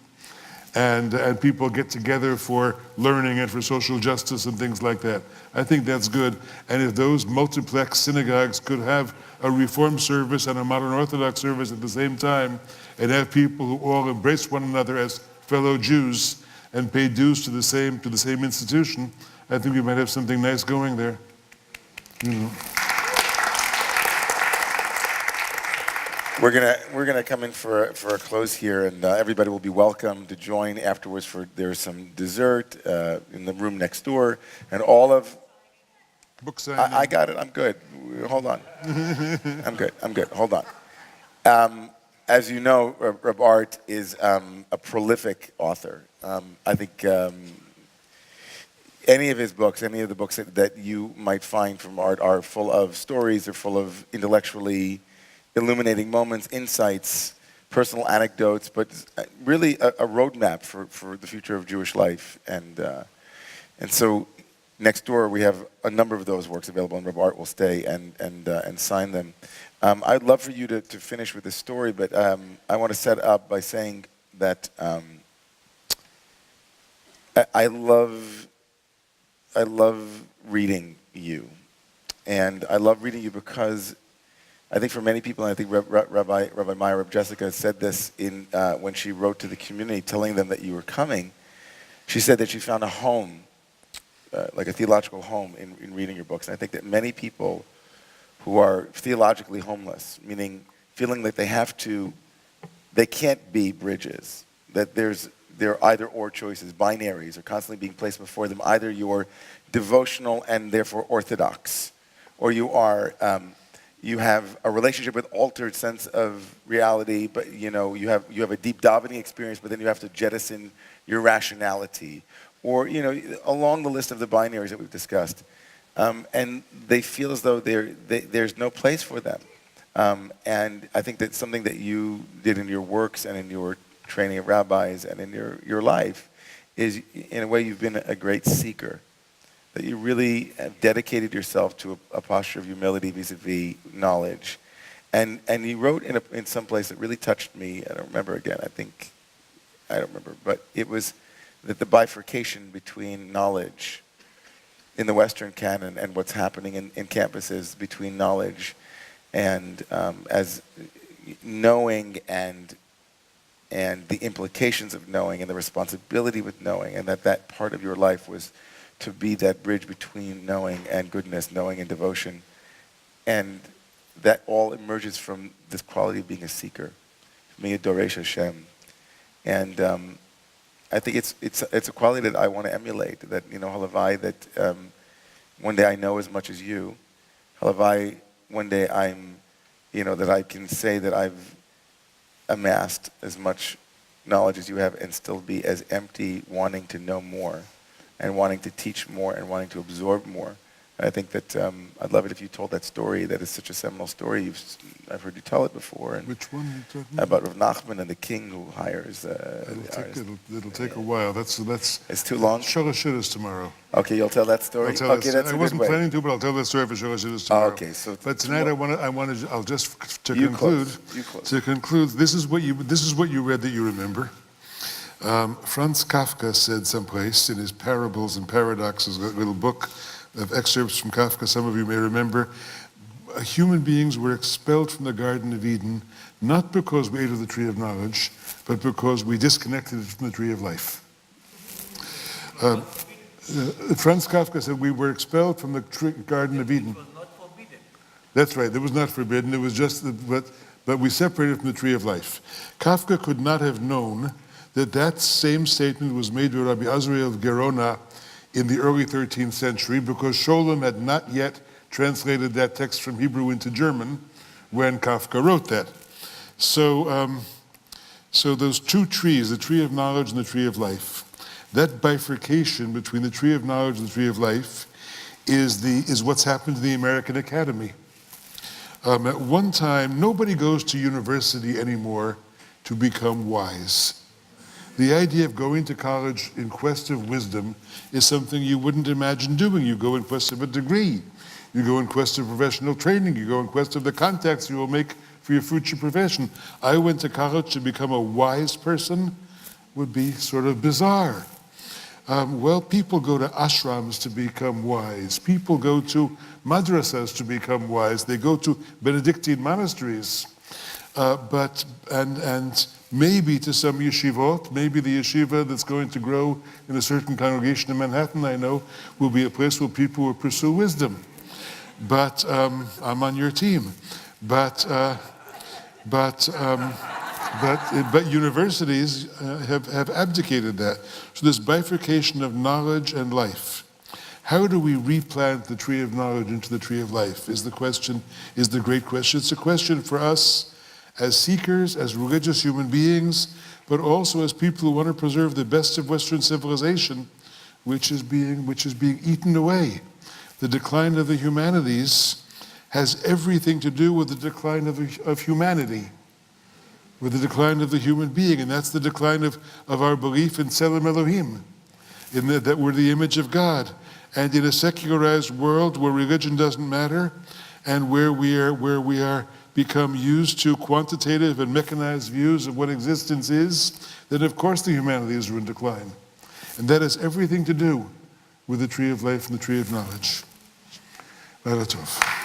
and people get together for learning and for social justice and things like that. I think that's good. And if those multiplex synagogues could have a Reform service and a modern Orthodox service at the same time, and have people who all embrace one another as fellow Jews and pay dues to the same institution, I think we might have something nice going there. You know. We're gonna come in for a close here, and everybody will be welcome to join afterwards. There's some dessert in the room next door, and all of. Book signing. I got it. I'm good. Hold on. I'm good. Hold on. As you know, Rabbi Art is a prolific author. I think any of his books, any of the books that you might find from Art are full of stories, they're full of intellectually illuminating moments, insights, personal anecdotes, but really a roadmap for the future of Jewish life. And so next door we have a number of those works available, and Rabbi Art will stay and sign them. I'd love for you to finish with this story, but I want to set up by saying that I love reading you. And I love reading you because I think for many people, and I think Rabbi Maya, Rabbi Jessica said this when she wrote to the community telling them that you were coming, she said that she found a home, like a theological home in reading your books. And I think that many people who are theologically homeless, meaning feeling that they can't be bridges, that there are either or choices, binaries are constantly being placed before them. Either you're devotional and therefore orthodox, or you have a relationship with altered sense of reality, but you have a deep davening experience, but then you have to jettison your rationality, or along the list of the binaries that we've discussed. And they feel as though there's no place for them. And I think that's something that you did in your works and in your training of rabbis and in your life is, in a way, you've been a great seeker. That you really have dedicated yourself to a posture of humility vis-a-vis knowledge. And you wrote in some place that really touched me. I don't remember again. I don't remember. But it was that the bifurcation between knowledge in the Western canon and what's happening in campuses between knowledge and as knowing and the implications of knowing and the responsibility with knowing, and that part of your life was to be that bridge between knowing and goodness, knowing and devotion. And that all emerges from this quality of being a seeker, being a Doresh Hashem. And I think it's a quality that I want to emulate, that, halavai, that one day I know as much as you. Halavai, one day that I can say that I've amassed as much knowledge as you have and still be as empty, wanting to know more and wanting to teach more and wanting to absorb more. And I think that I'd love it if you told that story. That is such a seminal story. I've heard you tell it before. And which one are you talking about? About Rav Nachman and the king who hires. It'll take a while. That's it's too long. Shalosh tomorrow. Okay, you'll tell that story. That's I wasn't planning to, but I'll tell that story for Shalosh tomorrow. Okay, so but tonight I'll just to conclude. This is what you read that you remember. Franz Kafka said someplace in his Parables and Paradoxes, a little book of excerpts from Kafka, some of you may remember, human beings were expelled from the Garden of Eden, not because we ate of the tree of knowledge, but because we disconnected from the tree of life. Franz Kafka said we were expelled from the Garden of Eden. It was not forbidden. That's right, it was not forbidden, it was just, but we separated from the tree of life. Kafka could not have known that same statement was made by Rabbi Azrael of Gerona in the early 13th century because Sholem had not yet translated that text from Hebrew into German when Kafka wrote that. So, so those two trees, the tree of knowledge and the tree of life, that bifurcation between the tree of knowledge and the tree of life is what's happened to the American Academy. At one time, nobody goes to university anymore to become wise. The idea of going to college in quest of wisdom is something you wouldn't imagine doing. You go in quest of a degree. You go in quest of professional training. You go in quest of the contacts you will make for your future profession. I went to college to become a wise person would be sort of bizarre. Well, people go to ashrams to become wise. People go to madrasas to become wise. They go to Benedictine monasteries. And maybe to some yeshivot, maybe the yeshiva that's going to grow in a certain congregation in Manhattan, I know, will be a place where people will pursue wisdom. But I'm on your team. But universities have abdicated that. So this bifurcation of knowledge and life. How do we replant the tree of knowledge into the tree of life is the question, is the great question. It's a question for us as seekers, as religious human beings, but also as people who want to preserve the best of Western civilization, which is being eaten away. The decline of the humanities has everything to do with the decline of humanity, with the decline of the human being, and that's the decline of our belief in Tselem Elohim, in that we're the image of God. And in a secularized world where religion doesn't matter, and where we are become used to quantitative and mechanized views of what existence is, then of course the humanities are in decline. And that has everything to do with the tree of life and the tree of knowledge. Laila Tov.